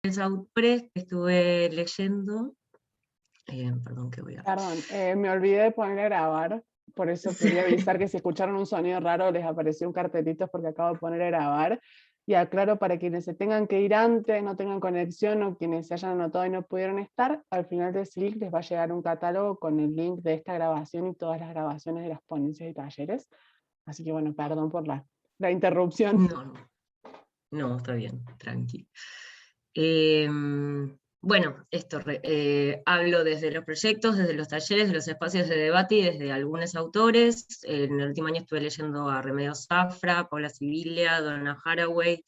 Outpress que estuve leyendo, perdón que voy a... Perdón, me olvidé de poner a grabar, por eso quería avisar que si escucharon un sonido raro les apareció un cartelito porque acabo de poner a grabar. Y aclaro para quienes se tengan que ir antes, no tengan conexión o quienes se hayan anotado y no pudieron estar, al final de ese link les va a llegar un catálogo con el link de esta grabación y todas las grabaciones de las ponencias y talleres. Así que bueno, perdón por la interrupción. No, no, no, está bien, tranqui. Bueno, hablo desde los proyectos, desde los talleres, de los espacios de debate y desde algunos autores. En el último año estuve leyendo a Remedios Zafra, Paula Sibilia, Donna Haraway,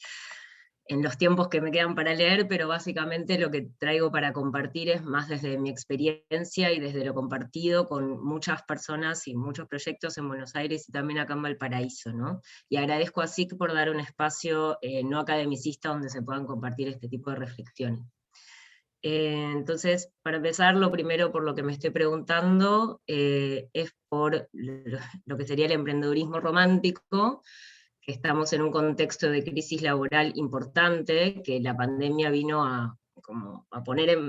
en los tiempos que me quedan para leer, pero básicamente lo que traigo para compartir es más desde mi experiencia y desde lo compartido con muchas personas y muchos proyectos en Buenos Aires y también acá en Valparaíso, ¿no? Y agradezco a SIC por dar un espacio no academicista donde se puedan compartir este tipo de reflexiones. Entonces, para empezar, lo primero por lo que me estoy preguntando es por lo que sería el emprendedurismo romántico, que estamos en un contexto de crisis laboral importante, que la pandemia vino a poner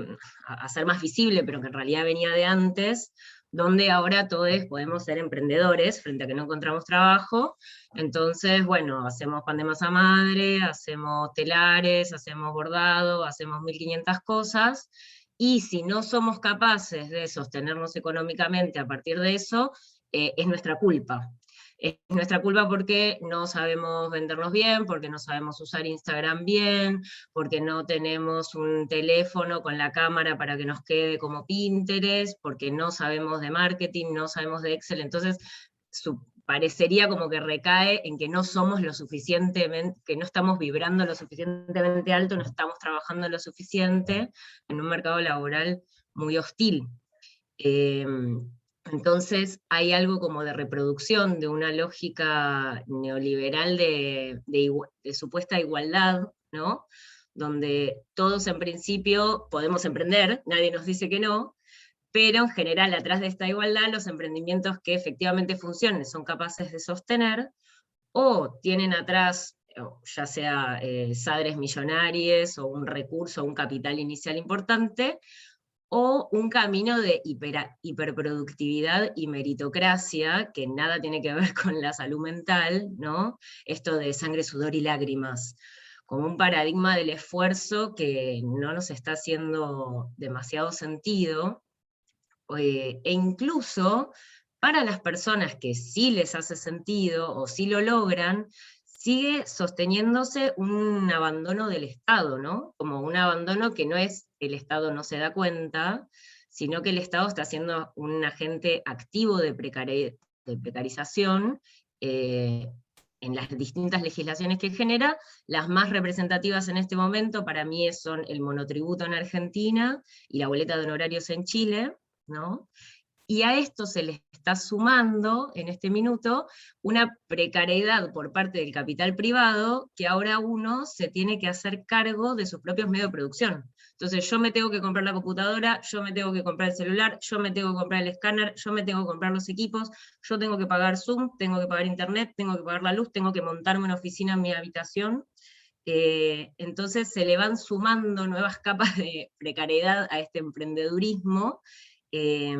a hacer más visible, pero que en realidad venía de antes, donde ahora todos podemos ser emprendedores frente a que no encontramos trabajo. Entonces, bueno, hacemos pan de masa madre, hacemos telares, hacemos bordado, hacemos 1500 cosas, y si no somos capaces de sostenernos económicamente a partir de eso, es nuestra culpa. Es nuestra culpa porque no sabemos vendernos bien, porque no sabemos usar Instagram bien, porque no tenemos un teléfono con la cámara para que nos quede como Pinterest, porque no sabemos de marketing, no sabemos de Excel. Entonces, parecería como que recae en que no somos lo suficientemente, que no estamos vibrando lo suficientemente alto, no estamos trabajando lo suficiente en un mercado laboral muy hostil. Entonces hay algo como de reproducción de una lógica neoliberal de supuesta igualdad, ¿no? Donde todos en principio podemos emprender, nadie nos dice que no, pero en general atrás de esta igualdad los emprendimientos que efectivamente funcionen son capaces de sostener, o tienen atrás ya sea sadres millonarios o un recurso, un capital inicial importante, o un camino de hiperproductividad y meritocracia, que nada tiene que ver con la salud mental, ¿no? Esto de sangre, sudor y lágrimas, como un paradigma del esfuerzo que no nos está haciendo demasiado sentido, e incluso para las personas que sí les hace sentido o sí lo logran, sigue sosteniéndose un abandono del Estado, ¿no? Como un abandono que no es el Estado no se da cuenta, sino que el Estado está siendo un agente activo de precarización en las distintas legislaciones que genera. Las más representativas en este momento para mí son el monotributo en Argentina y la boleta de honorarios en Chile, ¿no? Y a esto se le está sumando, en este minuto, una precariedad por parte del capital privado, que ahora uno se tiene que hacer cargo de sus propios medios de producción. Entonces yo me tengo que comprar la computadora, yo me tengo que comprar el celular, yo me tengo que comprar el escáner, yo me tengo que comprar los equipos, yo tengo que pagar Zoom, tengo que pagar internet, tengo que pagar la luz, tengo que montarme una oficina en mi habitación. Entonces se le van sumando nuevas capas de precariedad a este emprendedurismo, eh,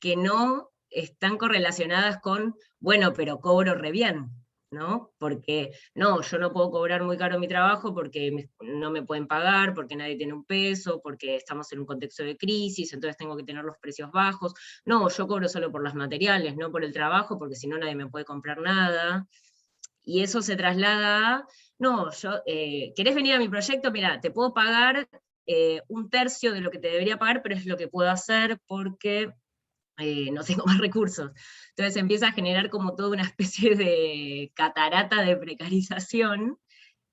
que no están correlacionadas con, bueno, pero cobro re bien, ¿no? Porque, no, yo no puedo cobrar muy caro mi trabajo porque no me pueden pagar, porque nadie tiene un peso, porque estamos en un contexto de crisis, entonces tengo que tener los precios bajos. No, yo cobro solo por los materiales, no por el trabajo, porque si no nadie me puede comprar nada. Y eso se traslada a, no, ¿querés venir a mi proyecto? Mira, te puedo pagar un tercio de lo que te debería pagar, pero es lo que puedo hacer porque no tengo más recursos. Entonces empieza a generar como toda una especie de catarata de precarización,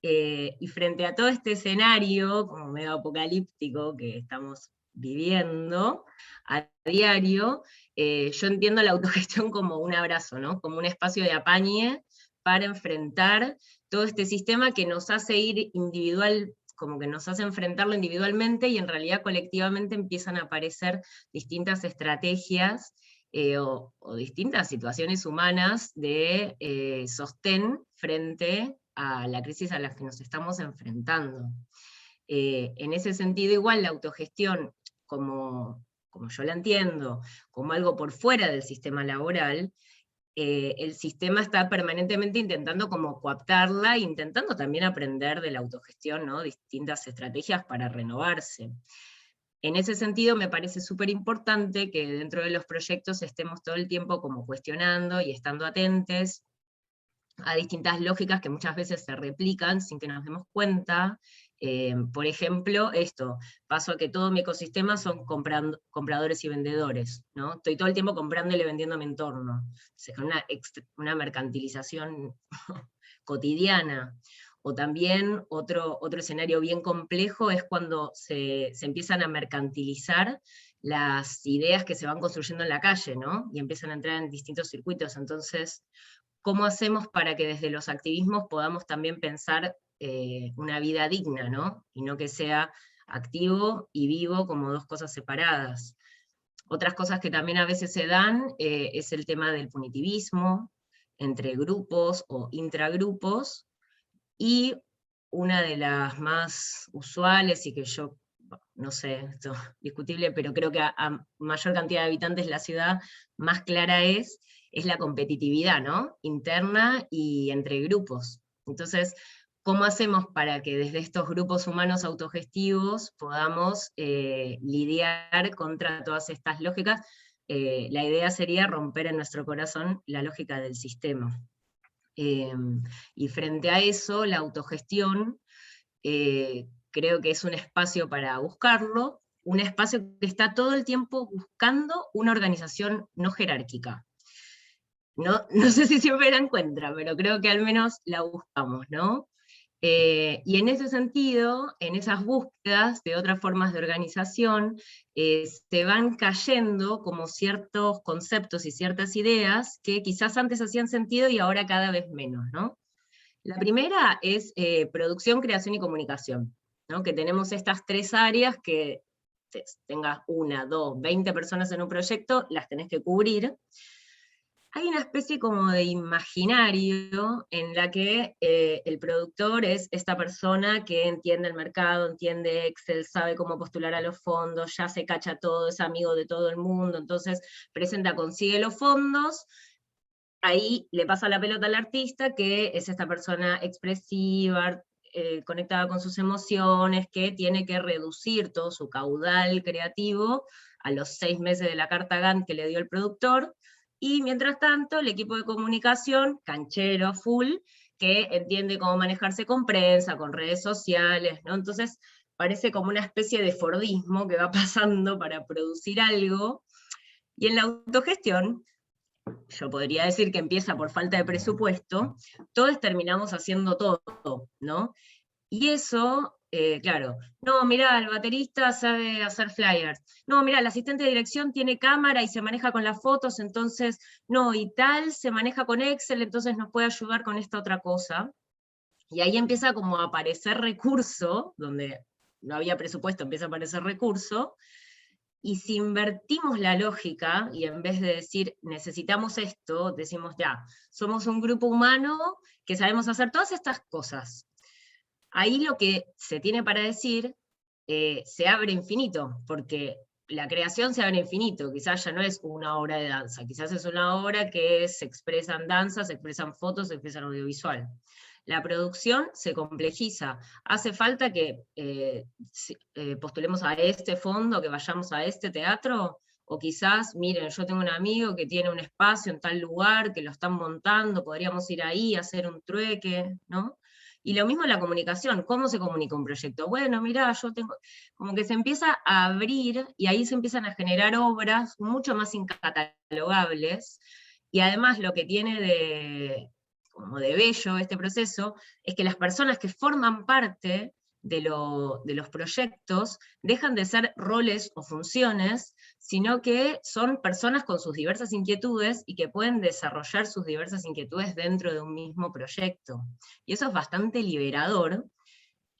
y frente a todo este escenario como medio apocalíptico que estamos viviendo a diario, yo entiendo la autogestión como un abrazo, ¿no? Como un espacio de apañe para enfrentar todo este sistema que nos hace ir individual, como que nos hace enfrentarlo individualmente, y en realidad colectivamente empiezan a aparecer distintas estrategias o distintas situaciones humanas de sostén frente a la crisis a la que nos estamos enfrentando. En ese sentido, igual la autogestión, como yo la entiendo, como algo por fuera del sistema laboral, el sistema está permanentemente intentando como coaptarla, intentando también aprender de la autogestión, ¿no? Distintas estrategias para renovarse. En ese sentido, me parece súper importante que dentro de los proyectos estemos todo el tiempo como cuestionando y estando atentos a distintas lógicas que muchas veces se replican sin que nos demos cuenta. Por ejemplo, esto, paso a que todo mi ecosistema son compradores y vendedores, ¿no? Estoy todo el tiempo comprando y vendiendo a mi entorno. O sea, una mercantilización cotidiana. O también otro escenario bien complejo es cuando se empiezan a mercantilizar las ideas que se van construyendo en la calle, ¿no? Y empiezan a entrar en distintos circuitos. Entonces, ¿cómo hacemos para que desde los activismos podamos también pensar una vida digna, ¿no? Y no que sea activo y vivo como dos cosas separadas. Otras cosas que también a veces se dan es el tema del punitivismo entre grupos o intragrupos, y una de las más usuales y que yo, no sé, esto es discutible, pero creo que a mayor cantidad de habitantes la ciudad, más clara es la competitividad, ¿no? Interna y entre grupos. Entonces, ¿cómo hacemos para que desde estos grupos humanos autogestivos podamos lidiar contra todas estas lógicas? La idea sería romper en nuestro corazón la lógica del sistema. Y frente a eso, la autogestión, creo que es un espacio para buscarlo, un espacio que está todo el tiempo buscando una organización no jerárquica. No sé si siempre la encuentra, pero creo que al menos la buscamos, ¿no? Y en ese sentido, en esas búsquedas de otras formas de organización, se van cayendo como ciertos conceptos y ciertas ideas que quizás antes hacían sentido y ahora cada vez menos, ¿no? La primera es producción, creación y comunicación, ¿no? Que tenemos estas tres áreas que tengas 1, 2, 20 personas en un proyecto, las tenés que cubrir. Hay una especie como de imaginario en la que el productor es esta persona que entiende el mercado, entiende Excel, sabe cómo postular a los fondos, ya se cacha todo, es amigo de todo el mundo, entonces presenta, consigue los fondos, ahí le pasa la pelota al artista, que es esta persona expresiva, conectada con sus emociones, que tiene que reducir todo su caudal creativo a los 6 meses de la carta Gantt que le dio el productor, y mientras tanto el equipo de comunicación, canchero, full, que entiende cómo manejarse con prensa, con redes sociales, ¿no? Entonces parece como una especie de Fordismo que va pasando para producir algo, y en la autogestión, yo podría decir que empieza por falta de presupuesto, todos terminamos haciendo todo, ¿no? Y eso, claro, no, mirá, el baterista sabe hacer flyers, no, mirá, el asistente de dirección tiene cámara y se maneja con las fotos, entonces, no, y tal, se maneja con Excel, entonces nos puede ayudar con esta otra cosa. Y ahí empieza como a aparecer recurso, donde no había presupuesto, empieza a aparecer recurso, y si invertimos la lógica, y en vez de decir, necesitamos esto, decimos, ya, somos un grupo humano que sabemos hacer todas estas cosas. Ahí lo que se tiene para decir, se abre infinito, porque la creación se abre infinito, quizás ya no es una obra de danza, quizás es una obra que se expresa en danza, se expresan fotos, se expresa en audiovisual. La producción se complejiza, hace falta que postulemos a este fondo, que vayamos a este teatro, o quizás, miren, yo tengo un amigo que tiene un espacio en tal lugar, que lo están montando, podríamos ir ahí, hacer un trueque, ¿no? Y lo mismo en la comunicación, ¿cómo se comunica un proyecto? Bueno, mirá, yo tengo, como que se empieza a abrir, y ahí se empiezan a generar obras mucho más incatalogables, y además lo que tiene como de bello este proceso, es que las personas que forman parte de los proyectos dejan de ser roles o funciones, sino que son personas con sus diversas inquietudes y que pueden desarrollar sus diversas inquietudes dentro de un mismo proyecto. Y eso es bastante liberador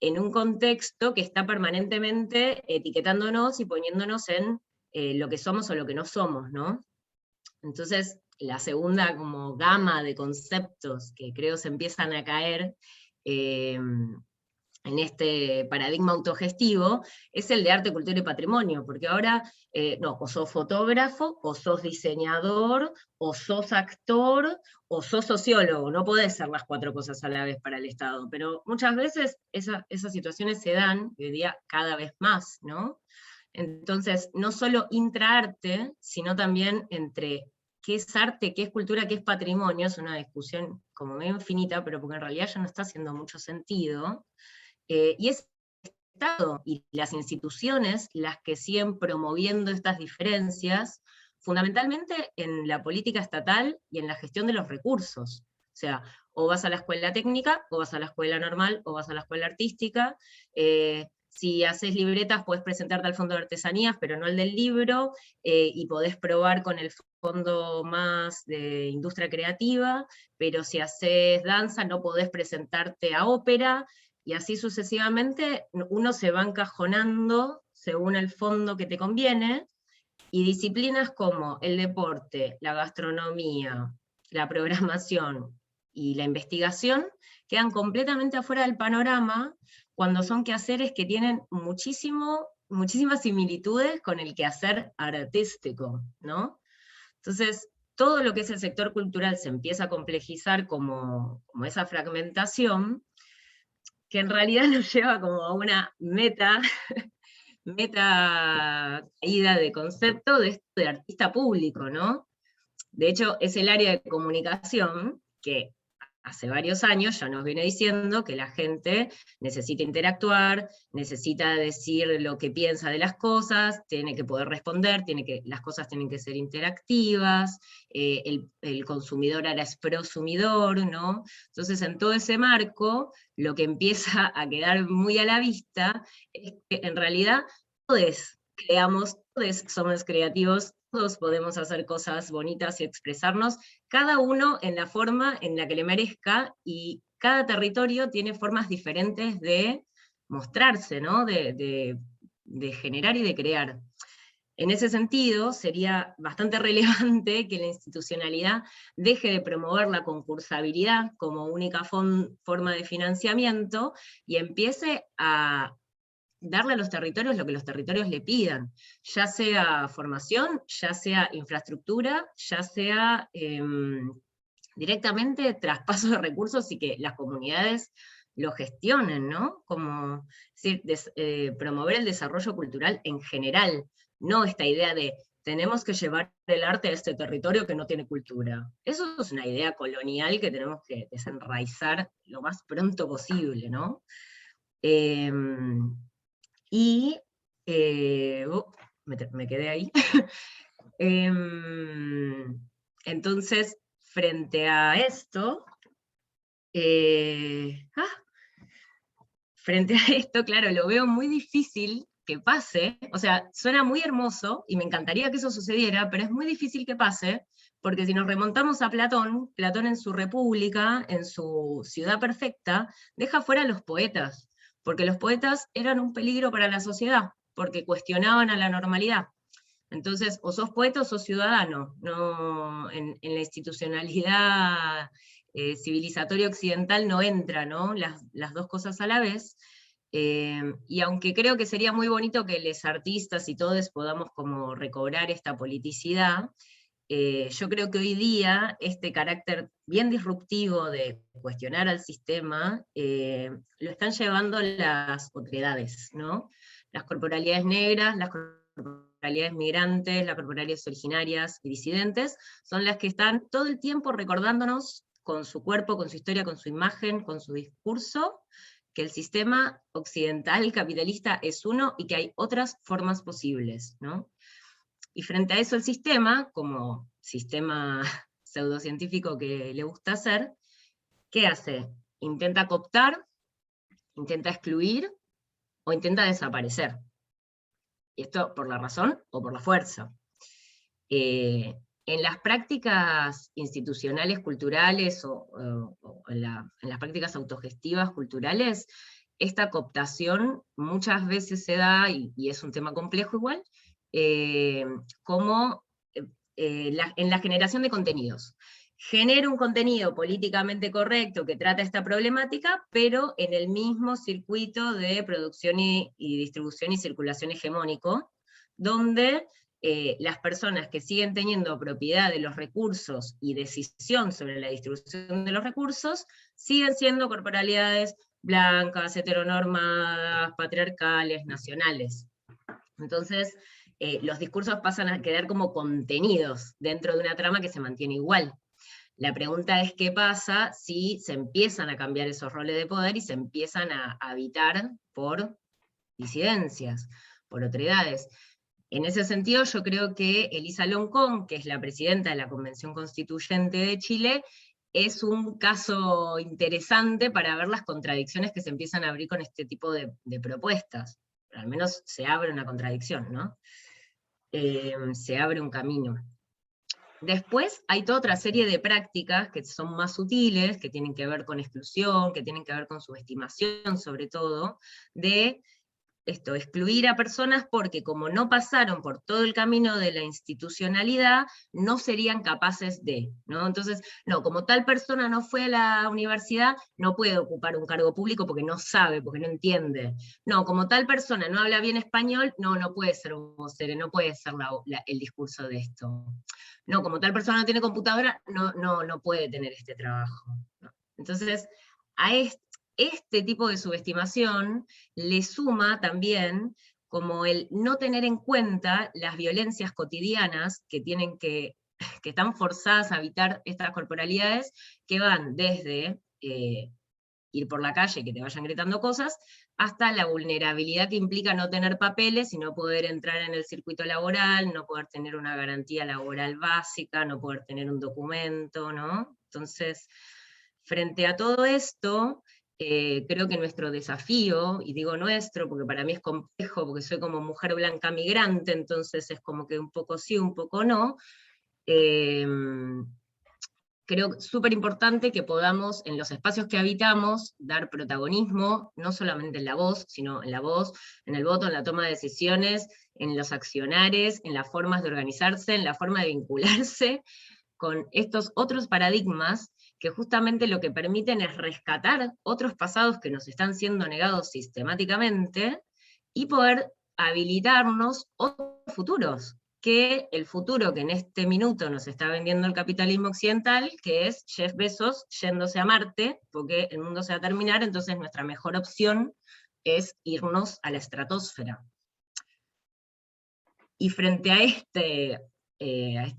en un contexto que está permanentemente etiquetándonos y poniéndonos en lo que somos o lo que no somos, ¿no? Entonces, la segunda como gama de conceptos que creo se empiezan a caer, en este paradigma autogestivo, es el de arte, cultura y patrimonio, porque ahora, no, o sos fotógrafo, o sos diseñador, o sos actor, o sos sociólogo, no podés ser las 4 cosas a la vez para el Estado, pero muchas veces esas situaciones se dan, hoy día cada vez más, ¿no? Entonces, no solo intraarte, sino también entre qué es arte, qué es cultura, qué es patrimonio, es una discusión como medio infinita, pero porque en realidad ya no está haciendo mucho sentido, y es el Estado y las instituciones las que siguen promoviendo estas diferencias, fundamentalmente en la política estatal y en la gestión de los recursos. O sea, o vas a la escuela técnica, o vas a la escuela normal, o vas a la escuela artística. Si haces libretas, podés presentarte al fondo de artesanías, pero no el del libro, y podés probar con el fondo más de industria creativa, pero si haces danza no podés presentarte a ópera, y así sucesivamente uno se va encajonando según el fondo que te conviene, y disciplinas como el deporte, la gastronomía, la programación y la investigación quedan completamente afuera del panorama cuando son quehaceres que tienen muchísimas similitudes con el quehacer artístico, ¿no? Entonces, todo lo que es el sector cultural se empieza a complejizar como esa fragmentación, que en realidad nos lleva como a una meta caída de concepto de esto de artista público, ¿no? De hecho, es el área de comunicación que hace varios años ya nos viene diciendo que la gente necesita interactuar, necesita decir lo que piensa de las cosas, tiene que poder responder, las cosas tienen que ser interactivas, el consumidor ahora es prosumidor, ¿no? Entonces, en todo ese marco, lo que empieza a quedar muy a la vista es que en realidad todos creamos, todos somos creativos, todos podemos hacer cosas bonitas y expresarnos, cada uno en la forma en la que le merezca, y cada territorio tiene formas diferentes de mostrarse, ¿no? De generar y de crear. En ese sentido, sería bastante relevante que la institucionalidad deje de promover la concursabilidad como única forma de financiamiento y empiece a darle a los territorios lo que los territorios le pidan, ya sea formación, ya sea infraestructura, ya sea directamente traspaso de recursos y que las comunidades lo gestionen, ¿no? Como es decir, promover el desarrollo cultural en general, no esta idea de tenemos que llevar el arte a este territorio que no tiene cultura. Eso es una idea colonial que tenemos que desenraizar lo más pronto posible, ¿no? Eh, y me quedé ahí. Entonces, frente a esto, eh, ah, frente a esto, claro, lo veo muy difícil que pase, o sea, suena muy hermoso y me encantaría que eso sucediera, pero es muy difícil que pase, porque si nos remontamos a Platón, Platón en su República, en su Ciudad Perfecta, deja fuera a los poetas, porque los poetas eran un peligro para la sociedad, porque cuestionaban a la normalidad. Entonces, o sos poeta o sos ciudadano, no, en la institucionalidad civilizatoria occidental no entra, ¿no? Las dos cosas a la vez. Y aunque creo que sería muy bonito que los artistas y todos podamos como recobrar esta politicidad, yo creo que hoy día este carácter bien disruptivo de cuestionar al sistema lo están llevando las otredades, ¿no? Las corporalidades negras, las corporalidades migrantes, las corporalidades originarias y disidentes, son las que están todo el tiempo recordándonos con su cuerpo, con su historia, con su imagen, con su discurso, que el sistema occidental capitalista es uno y que hay otras formas posibles, ¿no? Y frente a eso el sistema, como sistema pseudocientífico que le gusta hacer, ¿qué hace? Intenta cooptar, intenta excluir o intenta desaparecer. Y esto por la razón o por la fuerza. En las prácticas institucionales culturales o en las prácticas autogestivas culturales, esta cooptación muchas veces se da, y es un tema complejo igual, como en la generación de contenidos. genera un contenido políticamente correcto que trata esta problemática, pero en el mismo circuito de producción y distribución y circulación hegemónico, donde las personas que siguen teniendo propiedad de los recursos y decisión sobre la distribución de los recursos, siguen siendo corporalidades blancas, heteronormadas, patriarcales, nacionales. Entonces, los discursos pasan a quedar como contenidos dentro de una trama que se mantiene igual. La pregunta es qué pasa si se empiezan a cambiar esos roles de poder y se empiezan a habitar por disidencias, por otredades. En ese sentido, yo creo que Elisa Loncón, que es la presidenta de la Convención Constituyente de Chile, es un caso interesante para ver las contradicciones que se empiezan a abrir con este tipo de propuestas. Pero al menos se abre una contradicción, ¿no? Se abre un camino. Después hay toda otra serie de prácticas que son más sutiles, que tienen que ver con exclusión, que tienen que ver con subestimación, sobre todo, de excluir a personas porque como no pasaron por todo el camino de la institucionalidad, no serían capaces de, ¿no? Entonces, no, como tal persona no fue a la universidad, no puede ocupar un cargo público porque no sabe, porque no entiende. No, como tal persona no habla bien español, no puede ser vocero, no puede ser el discurso de esto. No, como tal persona no tiene computadora, no puede tener este trabajo. ¿No? Entonces, a este tipo de subestimación le suma también como el no tener en cuenta las violencias cotidianas que están forzadas a habitar estas corporalidades, que van desde ir por la calle, que te vayan gritando cosas, hasta la vulnerabilidad que implica no tener papeles y no poder entrar en el circuito laboral, no poder tener una garantía laboral básica, no poder tener un documento, ¿no? Entonces, frente a todo esto, creo que nuestro desafío, y digo nuestro porque para mí es complejo, porque soy como mujer blanca migrante, entonces es como que un poco sí, un poco no, creo súper importante que podamos, en los espacios que habitamos, dar protagonismo, no solamente en la voz, sino en la voz, en el voto, en la toma de decisiones, en los accionares, en las formas de organizarse, en la forma de vincularse con estos otros paradigmas que justamente lo que permiten es rescatar otros pasados que nos están siendo negados sistemáticamente y poder habilitarnos otros futuros, que el futuro que en este minuto nos está vendiendo el capitalismo occidental, que es Jeff Bezos yéndose a Marte, porque el mundo se va a terminar, entonces nuestra mejor opción es irnos a la estratosfera. Y frente a este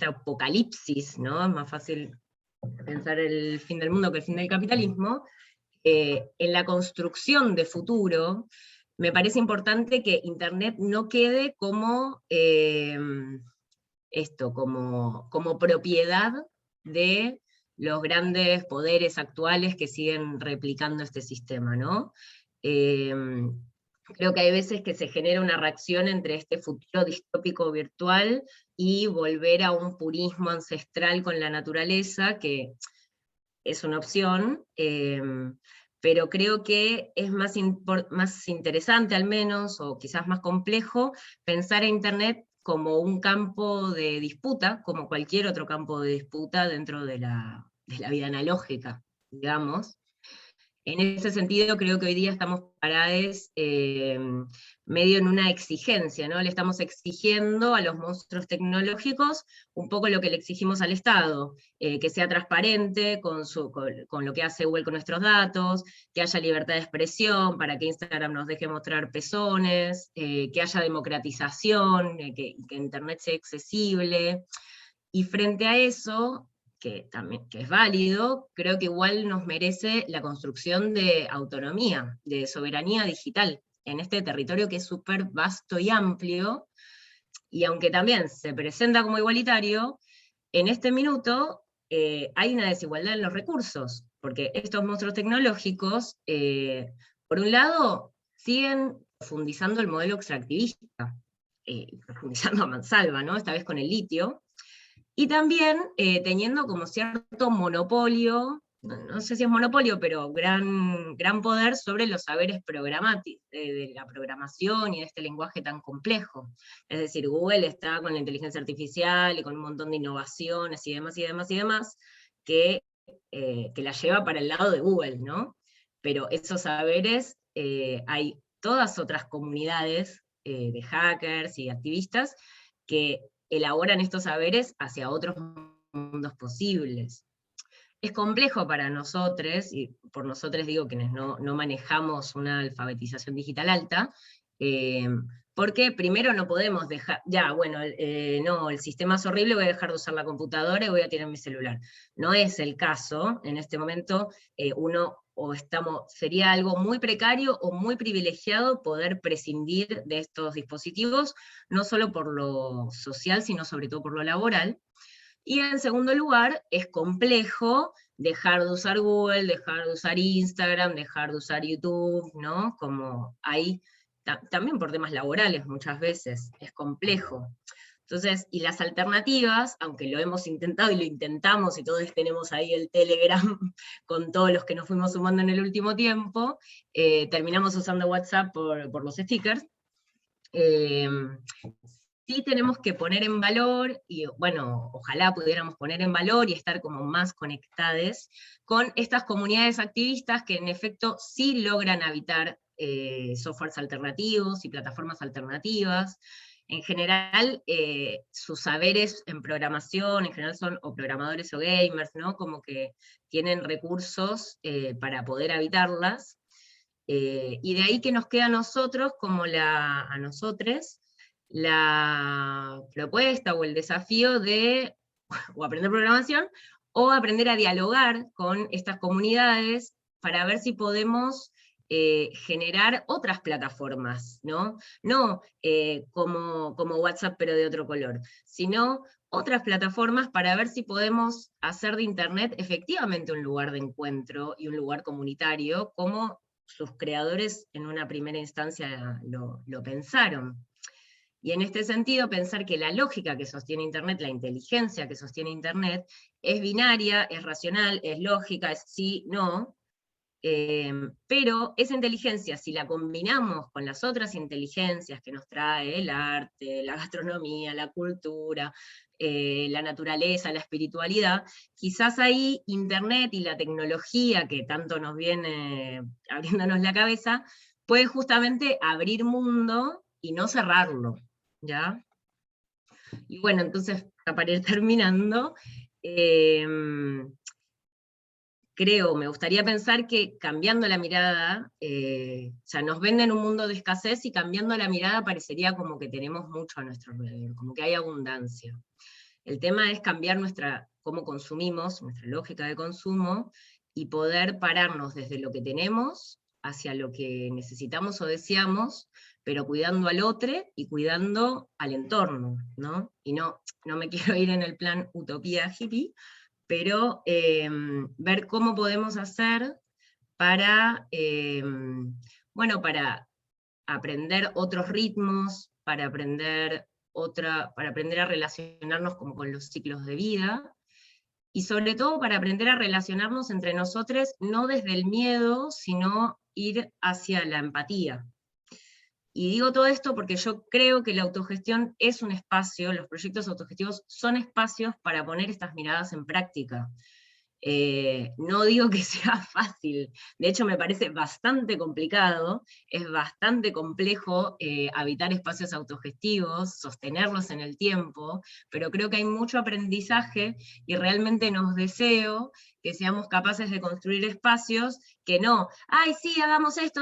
apocalipsis, ¿no? Es más fácil pensar el fin del mundo que el fin del capitalismo, en la construcción de futuro, me parece importante que Internet no quede como como propiedad de los grandes poderes actuales que siguen replicando este sistema, ¿no? Creo que hay veces que se genera una reacción entre este futuro distópico virtual y volver a un purismo ancestral con la naturaleza, que es una opción, pero creo que es más interesante al menos, o quizás más complejo, pensar a Internet como un campo de disputa, como cualquier otro campo de disputa dentro de la vida analógica, digamos. En ese sentido, creo que hoy día estamos parados medio en una exigencia, ¿no? Le estamos exigiendo a los monstruos tecnológicos un poco lo que le exigimos al Estado, que sea transparente con lo que hace Google con nuestros datos, que haya libertad de expresión, para que Instagram nos deje mostrar pezones, que haya democratización, que Internet sea accesible. Y frente a eso, que es válido, creo que igual nos merece la construcción de autonomía, de soberanía digital, en este territorio que es súper vasto y amplio, y aunque también se presenta como igualitario, en este minuto hay una desigualdad en los recursos, porque estos monstruos tecnológicos, por un lado, siguen profundizando el modelo extractivista, profundizando a mansalva, ¿no? Esta vez con el litio, y también teniendo como cierto monopolio, no sé si es monopolio, pero gran poder sobre los saberes programáticos, de la programación y de este lenguaje tan complejo. Es decir, Google está con la inteligencia artificial y con un montón de innovaciones y demás y demás y demás, que la lleva para el lado de Google, ¿no? Pero esos saberes, hay todas otras comunidades de hackers y activistas que elaboran estos saberes hacia otros mundos posibles. Es complejo para nosotros, y por nosotros digo quienes no manejamos una alfabetización digital alta, porque primero no podemos dejar, ya, bueno, no, el sistema es horrible, voy a dejar de usar la computadora y voy a tirar mi celular. No es el caso, en este momento sería algo muy precario o muy privilegiado poder prescindir de estos dispositivos, no solo por lo social, sino sobre todo por lo laboral. Y en segundo lugar, es complejo dejar de usar Google, dejar de usar Instagram, dejar de usar YouTube, ¿no? Como hay, también por temas laborales muchas veces, es complejo. Entonces, y las alternativas, aunque lo hemos intentado y lo intentamos, y todos tenemos ahí el Telegram con todos los que nos fuimos sumando en el último tiempo, terminamos usando WhatsApp por los stickers. Sí tenemos que poner en valor, y bueno, ojalá pudiéramos poner en valor y estar como más conectados con estas comunidades activistas que en efecto sí logran habitar softwares alternativos y plataformas alternativas. En general, sus saberes en programación, en general son o programadores o gamers, ¿no? Como que tienen recursos para poder habitarlas. Y de ahí que nos queda a nosotros, a nosotros, la propuesta o el desafío de o aprender programación, o aprender a dialogar con estas comunidades para ver si podemos generar otras plataformas, ¿no? No como WhatsApp pero de otro color, sino otras plataformas para ver si podemos hacer de Internet efectivamente un lugar de encuentro y un lugar comunitario, como sus creadores en una primera instancia lo pensaron. Y en este sentido, pensar que la lógica que sostiene Internet, la inteligencia que sostiene Internet, es binaria, es racional, es lógica, es sí, no, pero esa inteligencia, si la combinamos con las otras inteligencias que nos trae el arte, la gastronomía, la cultura, la naturaleza, la espiritualidad, quizás ahí Internet y la tecnología que tanto nos viene abriéndonos la cabeza, puede justamente abrir mundo y no cerrarlo, ¿ya? Y bueno, entonces, para ir terminando, me gustaría pensar que cambiando la mirada, o sea, nos venden un mundo de escasez y cambiando la mirada parecería como que tenemos mucho a nuestro alrededor, como que hay abundancia. El tema es cambiar cómo consumimos, nuestra lógica de consumo, y poder pararnos desde lo que tenemos hacia lo que necesitamos o deseamos, pero cuidando al otro y cuidando al entorno, ¿no? Y no me quiero ir en el plan utopía hippie, pero ver cómo podemos hacer para, para aprender otros ritmos, para aprender a relacionarnos como con los ciclos de vida, y sobre todo para aprender a relacionarnos entre nosotros, no desde el miedo, sino ir hacia la empatía. Y digo todo esto porque yo creo que la autogestión es un espacio, los proyectos autogestivos son espacios para poner estas miradas en práctica. No digo que sea fácil, de hecho me parece bastante complicado, es bastante complejo habitar espacios autogestivos, sostenerlos en el tiempo, pero creo que hay mucho aprendizaje y realmente nos deseo que seamos capaces de construir espacios que no, ay sí, hagamos esto,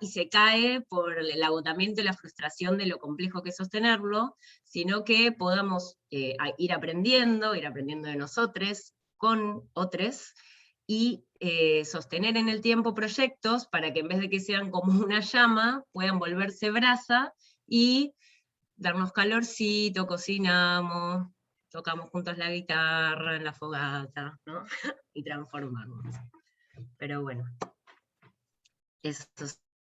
y se cae por el agotamiento y la frustración de lo complejo que es sostenerlo, sino que podamos ir aprendiendo de nosotros, con otros, y sostener en el tiempo proyectos para que en vez de que sean como una llama, puedan volverse brasa y darnos calorcito, cocinamos, tocamos juntos la guitarra en la fogata, ¿no? Y transformarnos. Pero bueno, eso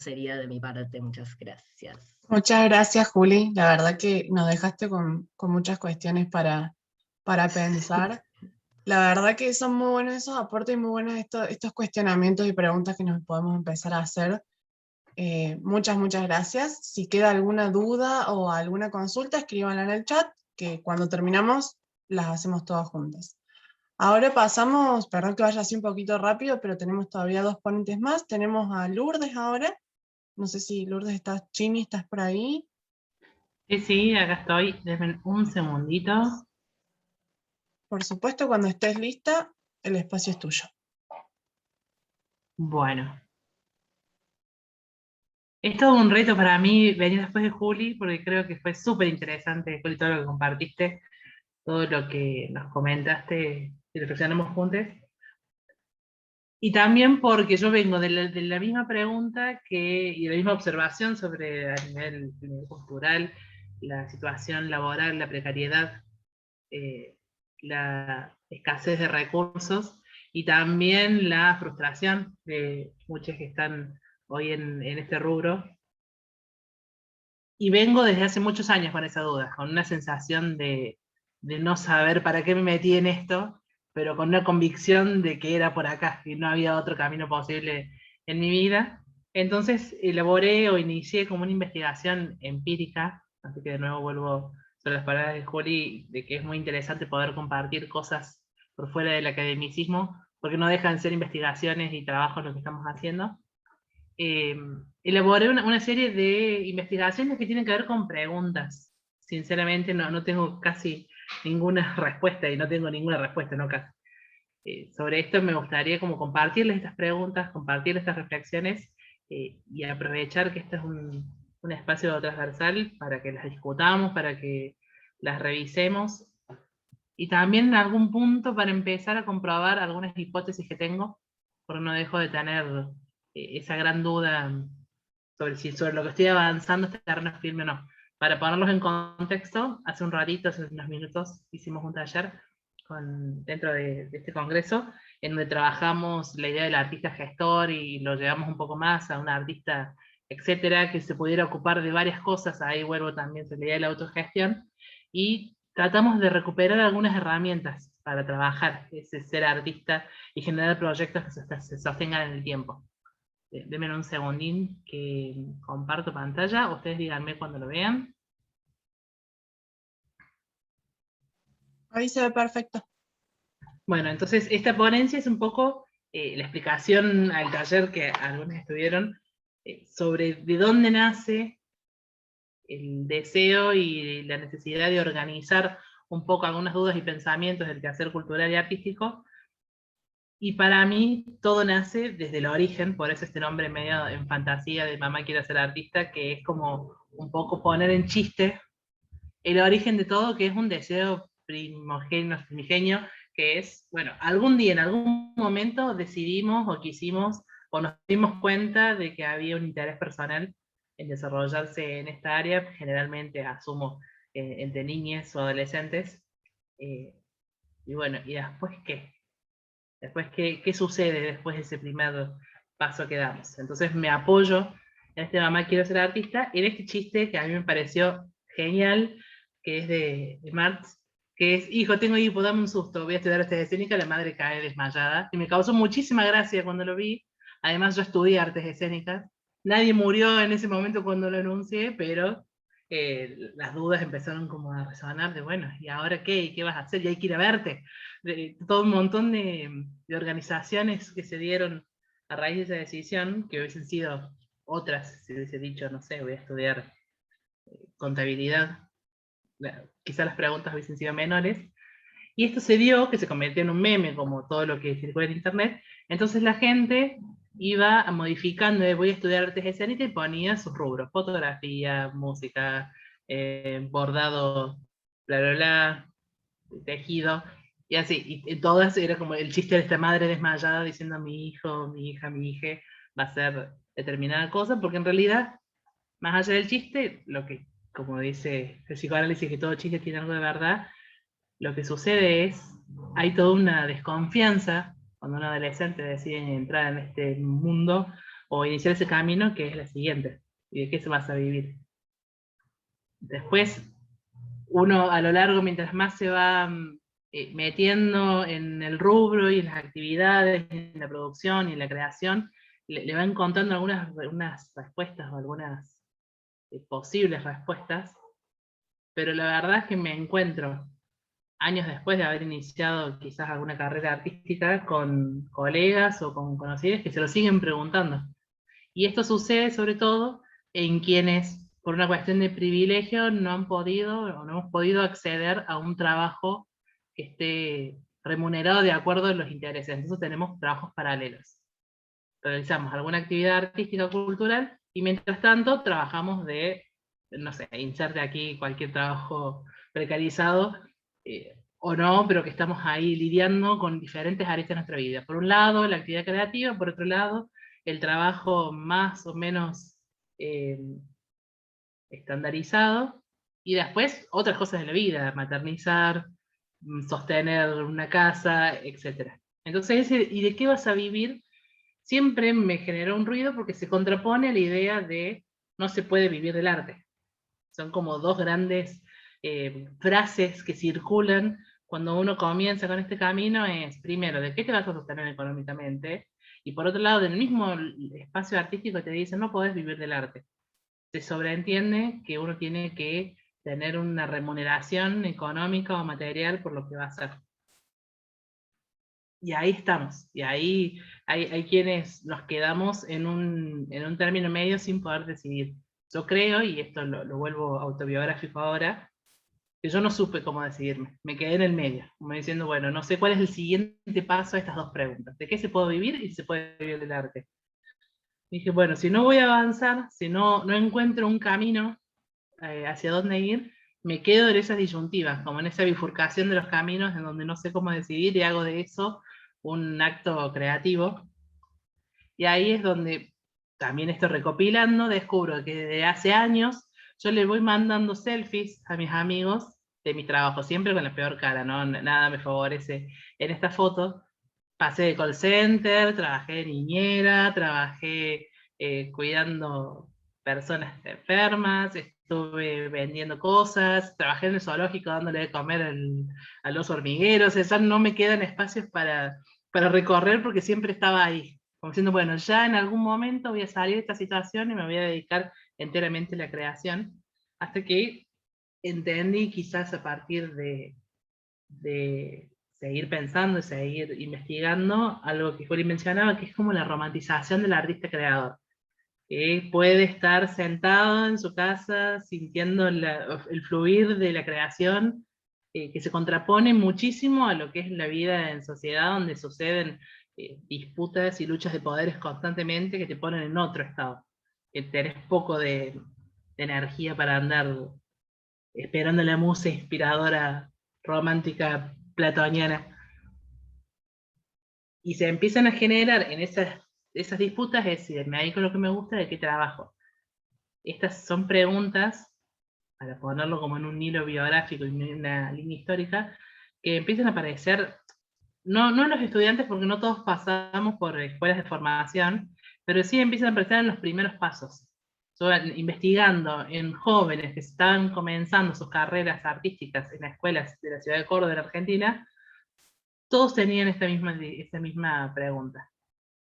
sería de mi parte, muchas gracias. Muchas gracias, Juli. La verdad que nos dejaste con muchas cuestiones para pensar. La verdad que son muy buenos esos aportes y muy buenos estos cuestionamientos y preguntas que nos podemos empezar a hacer. Muchas gracias. Si queda alguna duda o alguna consulta, escríbanla en el chat, que cuando terminamos las hacemos todas juntas. Ahora pasamos, perdón que vaya así un poquito rápido, pero tenemos todavía 2 ponentes más. Tenemos a Lourdes ahora. No sé si Lourdes estás, Chini, estás por ahí. Sí, sí, acá estoy. Denme un segundito. Por supuesto, cuando estés lista, el espacio es tuyo. Bueno, es todo un reto para mí venir después de Juli, porque creo que fue súper interesante, Juli, todo lo que compartiste, todo lo que nos comentaste y reflexionamos juntos. Y también porque yo vengo de la misma pregunta y de la misma observación sobre a nivel cultural, la situación laboral, la precariedad, eh, la escasez de recursos y también la frustración de muchos que están hoy en este rubro. Y vengo desde hace muchos años con esa duda, con una sensación de no saber para qué me metí en esto, pero con una convicción de que era por acá y no había otro camino posible en mi vida. Entonces elaboré o inicié como una investigación empírica, así que de nuevo vuelvo sobre las palabras de Juli, de que es muy interesante poder compartir cosas por fuera del academicismo, porque no dejan de ser investigaciones y trabajos lo que estamos haciendo. eh, Elaboré una serie de investigaciones que tienen que ver con preguntas. Sinceramente no tengo casi ninguna respuesta, y no tengo ninguna respuesta, no casi. Sobre esto me gustaría como compartirles estas preguntas, compartirles estas reflexiones, y aprovechar que este es un espacio transversal para que las discutamos, para que las revisemos, y también en algún punto para empezar a comprobar algunas hipótesis que tengo, porque no dejo de tener esa gran duda sobre si sobre lo que estoy avanzando este terreno es firme o no. Para ponerlos en contexto, hace un ratito, hace unos minutos, hicimos un taller dentro de este congreso, en donde trabajamos la idea del artista gestor y lo llevamos un poco más a un artista, etcétera, que se pudiera ocupar de varias cosas. Ahí vuelvo también sobre la idea de la autogestión, y tratamos de recuperar algunas herramientas para trabajar ese ser artista y generar proyectos que se sostengan en el tiempo. Denme un segundín que comparto pantalla, ustedes díganme cuando lo vean. Ahí se ve perfecto. Bueno, entonces esta ponencia es un poco la explicación al taller que algunos estuvieron, sobre de dónde nace el deseo y la necesidad de organizar un poco algunas dudas y pensamientos del quehacer cultural y artístico. Y para mí todo nace desde el origen, por eso este nombre medio en fantasía de mamá quiere ser artista, que es como un poco poner en chiste el origen de todo, que es un deseo primigenio, que es, bueno, algún día, en algún momento decidimos o quisimos o nos dimos cuenta de que había un interés personal en desarrollarse en esta área, generalmente asumo entre niñas o adolescentes. Y bueno, ¿y después qué? Después, ¿qué sucede después de ese primer paso que damos? Entonces me apoyo en este mamá quiero ser artista, en este chiste que a mí me pareció genial, que es de Marx, que es, hijo, tengo hipo, dame un susto, voy a estudiar artes escénicas, la madre cae desmayada, y me causó muchísima gracia cuando lo vi. Además yo estudié artes escénicas, nadie murió en ese momento cuando lo anuncié, pero las dudas empezaron como a resonar de, bueno, ¿y ahora qué? ¿Y qué vas a hacer? Y hay que ir a verte. Todo un montón de organizaciones que se dieron a raíz de esa decisión, que hubiesen sido otras, si hubiese dicho, no sé, voy a estudiar contabilidad, quizás las preguntas hubiesen sido menores. Y esto se dio, que se convirtió en un meme, como todo lo que circula en internet. Entonces la gente iba modificando, voy a estudiar artes escénicas, y ponía sus rubros: fotografía, música, bordado, bla, bla, bla, tejido, y así. Y todas era como el chiste de esta madre desmayada diciendo a mi hijo, mi hija, mi hija va a ser determinada cosa, porque en realidad, más allá del chiste, lo que, como dice el psicoanálisis, que todo chiste tiene algo de verdad, lo que sucede es, hay toda una desconfianza cuando un adolescente decide entrar en este mundo o iniciar ese camino, que es la siguiente: ¿y de qué se vas a vivir? Después, uno a lo largo, mientras más se va metiendo en el rubro y en las actividades, en la producción y en la creación, le va encontrando algunas respuestas o algunas posibles respuestas, pero la verdad es que me encuentro años después de haber iniciado quizás alguna carrera artística, con colegas o con conocidos que se lo siguen preguntando. Y esto sucede sobre todo en quienes, por una cuestión de privilegio, no han podido o no hemos podido acceder a un trabajo que esté remunerado de acuerdo a los intereses. Entonces tenemos trabajos paralelos. Realizamos alguna actividad artística o cultural y mientras tanto trabajamos de, no sé, inserte aquí cualquier trabajo precarizado, o no, pero que estamos ahí lidiando con diferentes áreas de nuestra vida. Por un lado, la actividad creativa, por otro lado, el trabajo más o menos eh, estandarizado, y después otras cosas de la vida, maternizar, sostener una casa, etc. Entonces, ¿y de qué vas a vivir? Siempre me generó un ruido porque se contrapone a la idea de no se puede vivir del arte. Son como dos grandes frases que circulan cuando uno comienza con este camino. Es, primero, ¿de qué te vas a sostener económicamente? Y por otro lado, del mismo espacio artístico te dicen, no podés vivir del arte. Se sobreentiende que uno tiene que tener una remuneración económica o material por lo que va a hacer. Y ahí estamos, y ahí hay quienes nos quedamos en un término medio sin poder decidir. Yo creo, y esto lo vuelvo autobiográfico ahora, que yo no supe cómo decidirme, me quedé en el medio, como diciendo, bueno, no sé cuál es el siguiente paso a estas dos preguntas, ¿de qué se puede vivir y si se puede vivir del arte? Y dije, bueno, si no voy a avanzar, si no encuentro un camino hacia dónde ir, me quedo en esas disyuntivas, como en esa bifurcación de los caminos en donde no sé cómo decidir y hago de eso un acto creativo. Y ahí es donde también estoy recopilando, descubro que desde hace años yo le voy mandando selfies a mis amigos de mi trabajo, siempre con la peor cara, ¿no? Nada me favorece en esta foto. Pasé de call center, trabajé de niñera, trabajé cuidando personas enfermas, estuve vendiendo cosas, trabajé en el zoológico dándole de comer a los hormigueros. O sea, no me quedan espacios para recorrer porque siempre estaba ahí, como diciendo, bueno, ya en algún momento voy a salir de esta situación y me voy a dedicar enteramente a la creación, hasta que entendí, quizás a partir de seguir pensando y seguir investigando, algo que Juli mencionaba, que es como la romantización del artista creador, que puede estar sentado en su casa sintiendo el fluir de la creación, que se contrapone muchísimo a lo que es la vida en sociedad, donde suceden disputas y luchas de poderes constantemente que te ponen en otro estado, que tenés poco de energía para andar esperando la musa inspiradora, romántica, platoniana. Y se empiezan a generar en esas disputas, es decir, me dedico a lo que me gusta, ¿de qué trabajo? Estas son preguntas, para ponerlo como en un hilo biográfico y en una línea histórica, que empiezan a aparecer, no en los estudiantes, porque no todos pasamos por escuelas de formación, pero sí empiezan a aparecer en los primeros pasos. Yo, investigando en jóvenes que están comenzando sus carreras artísticas en las escuelas de la ciudad de Córdoba, en Argentina, todos tenían esta misma pregunta.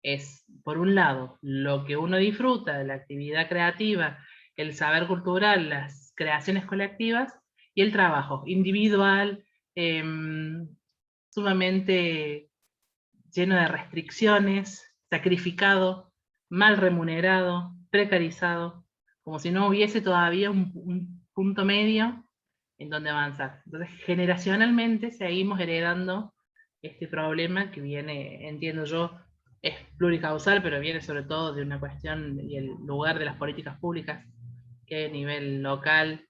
Es, por un lado, lo que uno disfruta de la actividad creativa, el saber cultural, las creaciones colectivas, y el trabajo individual, sumamente lleno de restricciones, sacrificado, mal remunerado, precarizado, como si no hubiese todavía un punto medio en donde avanzar. Entonces, generacionalmente seguimos heredando este problema que viene, entiendo yo, es pluricausal, pero viene sobre todo de una cuestión y el lugar de las políticas públicas que a nivel local,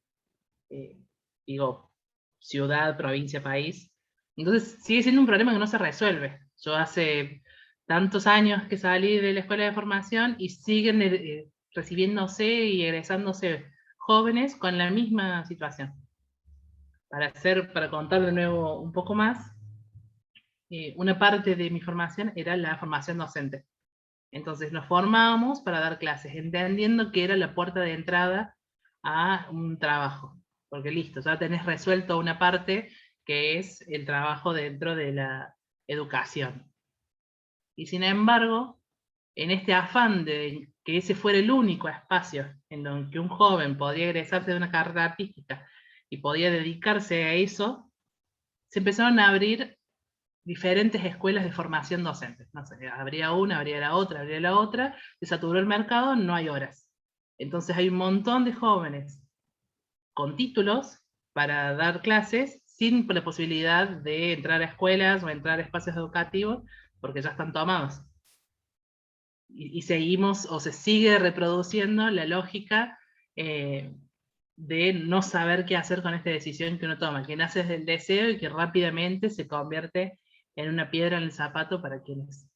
digo, ciudad, provincia, país. Entonces sigue siendo un problema que no se resuelve. Yo hace tantos años que salí de la escuela de formación y siguen recibiéndose y egresándose jóvenes con la misma situación. Para contar de nuevo un poco más, una parte de mi formación era la formación docente. Entonces nos formábamos para dar clases, entendiendo que era la puerta de entrada a un trabajo. Porque listo, ya tenés resuelto una parte que es el trabajo dentro de la educación. Y sin embargo, en este afán de que ese fuera el único espacio en donde un joven podía egresarse de una carrera artística y podía dedicarse a eso, se empezaron a abrir diferentes escuelas de formación docente. No sé, habría una, habría la otra, se saturó el mercado, no hay horas. Entonces hay un montón de jóvenes con títulos para dar clases sin la posibilidad de entrar a escuelas o entrar a espacios educativos porque ya están tomados. Y seguimos, o se sigue reproduciendo la lógica de no saber qué hacer con esta decisión que uno toma, que nace desde el deseo y que rápidamente se convierte en una piedra en el zapato para quienes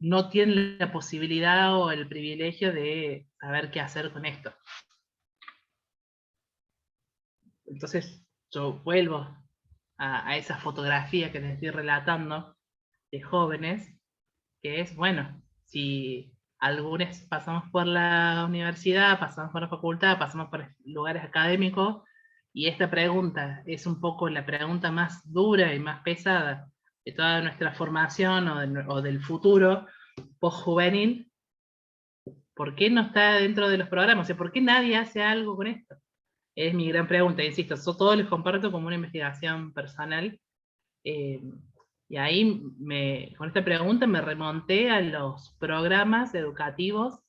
no tienen la posibilidad o el privilegio de saber qué hacer con esto. Entonces yo vuelvo a esa fotografía que les estoy relatando de jóvenes, que es, bueno, si algunos pasamos por la universidad, pasamos por la facultad, pasamos por lugares académicos, y esta pregunta es un poco la pregunta más dura y más pesada de toda nuestra formación o del futuro postjuvenil, ¿por qué no está dentro de los programas? O sea, ¿por qué nadie hace algo con esto? Es mi gran pregunta, insisto, yo todo les comparto como una investigación personal, y ahí con esta pregunta me remonté a los programas educativos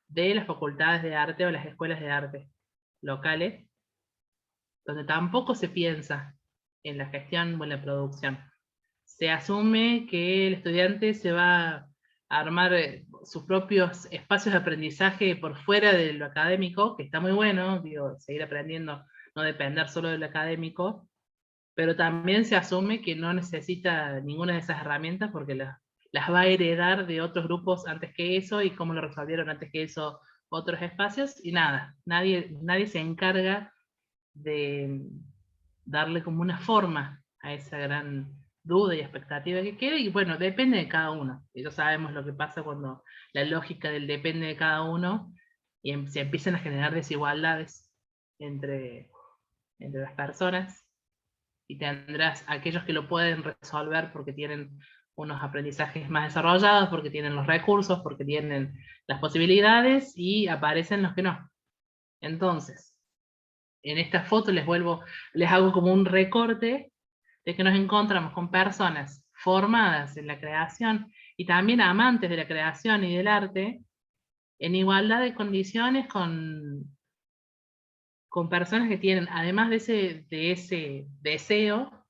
de las facultades de arte o las escuelas de arte locales, donde tampoco se piensa en la gestión o en la producción. Se asume que el estudiante se va a armar sus propios espacios de aprendizaje por fuera de lo académico, que está muy bueno, digo, seguir aprendiendo, no depender solo de lo académico, pero también se asume que no necesita ninguna de esas herramientas porque las va a heredar de otros grupos antes que eso, y cómo lo resolvieron antes que eso otros espacios, y nada, nadie se encarga de darle como una forma a esa gran duda y expectativa que queda, y bueno, depende de cada uno. Y ya sabemos lo que pasa cuando la lógica del depende de cada uno, y se empiezan a generar desigualdades entre las personas, y tendrás aquellos que lo pueden resolver porque tienen unos aprendizajes más desarrollados, porque tienen los recursos, porque tienen las posibilidades, y aparecen los que no. Entonces, en esta foto les hago como un recorte de que nos encontramos con personas formadas en la creación y también amantes de la creación y del arte, en igualdad de condiciones con personas que tienen, además de ese deseo,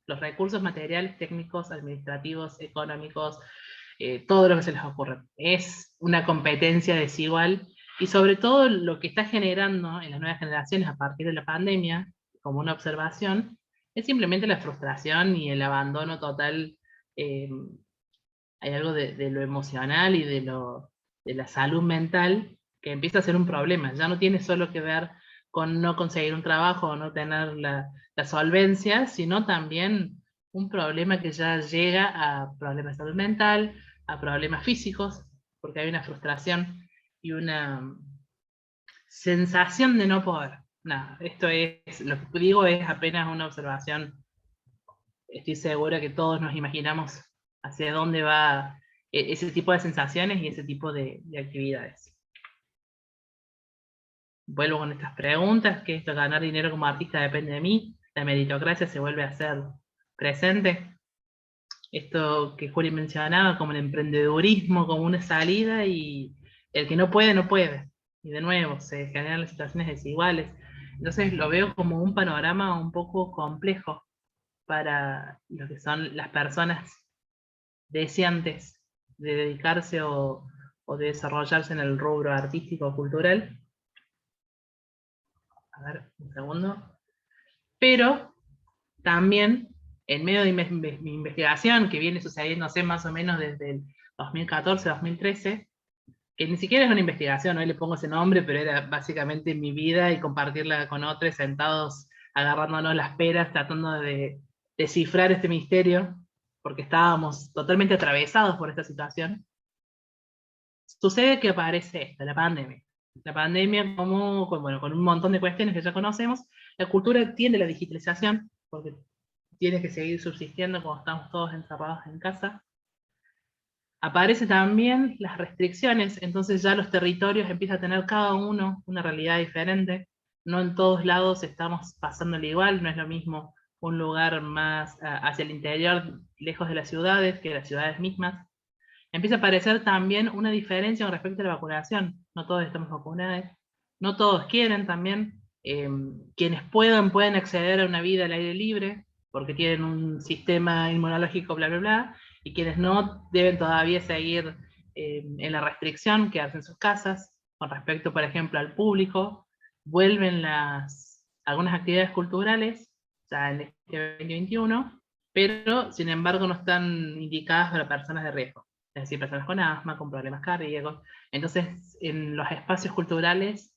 los recursos materiales, técnicos, administrativos, económicos, todo lo que se les ocurre. Es una competencia desigual, y sobre todo lo que está generando en las nuevas generaciones a partir de la pandemia, como una observación, es simplemente la frustración y el abandono total. Hay algo de lo emocional y de la salud mental que empieza a ser un problema. Ya no tiene solo que ver con no conseguir un trabajo o no tener la solvencia, sino también un problema que ya llega a problemas de salud mental, a problemas físicos, porque hay una frustración y una sensación de no poder. Nada, esto es, lo que digo es apenas una observación. Estoy segura que todos nos imaginamos hacia dónde va ese tipo de sensaciones y ese tipo de actividades. Vuelvo con estas preguntas, que esto de ganar dinero como artista depende de mí, la meritocracia se vuelve a ser presente. Esto que Juli mencionaba como el emprendedurismo, como una salida, y el que no puede, no puede. Y de nuevo, se generan las situaciones desiguales. Entonces lo veo como un panorama un poco complejo para lo que son las personas deseantes de dedicarse o de desarrollarse en el rubro artístico o cultural. A ver, un segundo. Pero también, en medio de mi investigación, que viene sucediendo, no sé, más o menos desde el 2014, 2013, que ni siquiera es una investigación, hoy le pongo ese nombre, pero era básicamente mi vida y compartirla con otros, sentados agarrándonos las peras, tratando de descifrar este misterio, porque estábamos totalmente atravesados por esta situación. Sucede que aparece esto, la pandemia. La pandemia, con un montón de cuestiones que ya conocemos. La cultura tiene la digitalización, porque tiene que seguir subsistiendo cuando estamos todos encerrados en casa. Aparecen también las restricciones, entonces ya los territorios empiezan a tener cada uno una realidad diferente. No en todos lados estamos pasándole igual, no es lo mismo un lugar más hacia el interior, lejos de las ciudades, que las ciudades mismas. Empieza a aparecer también una diferencia con respecto a la vacunación. No todos estamos vacunados, no todos quieren también. Quienes pueden acceder a una vida al aire libre, porque tienen un sistema inmunológico, bla, bla, bla, y quienes no deben todavía seguir en la restricción, quedarse en sus casas. Con respecto, por ejemplo, al público, vuelven algunas actividades culturales, ya en este 2021, pero sin embargo no están indicadas para personas de riesgo, es decir, personas con asma, con problemas cardíacos. Entonces, en los espacios culturales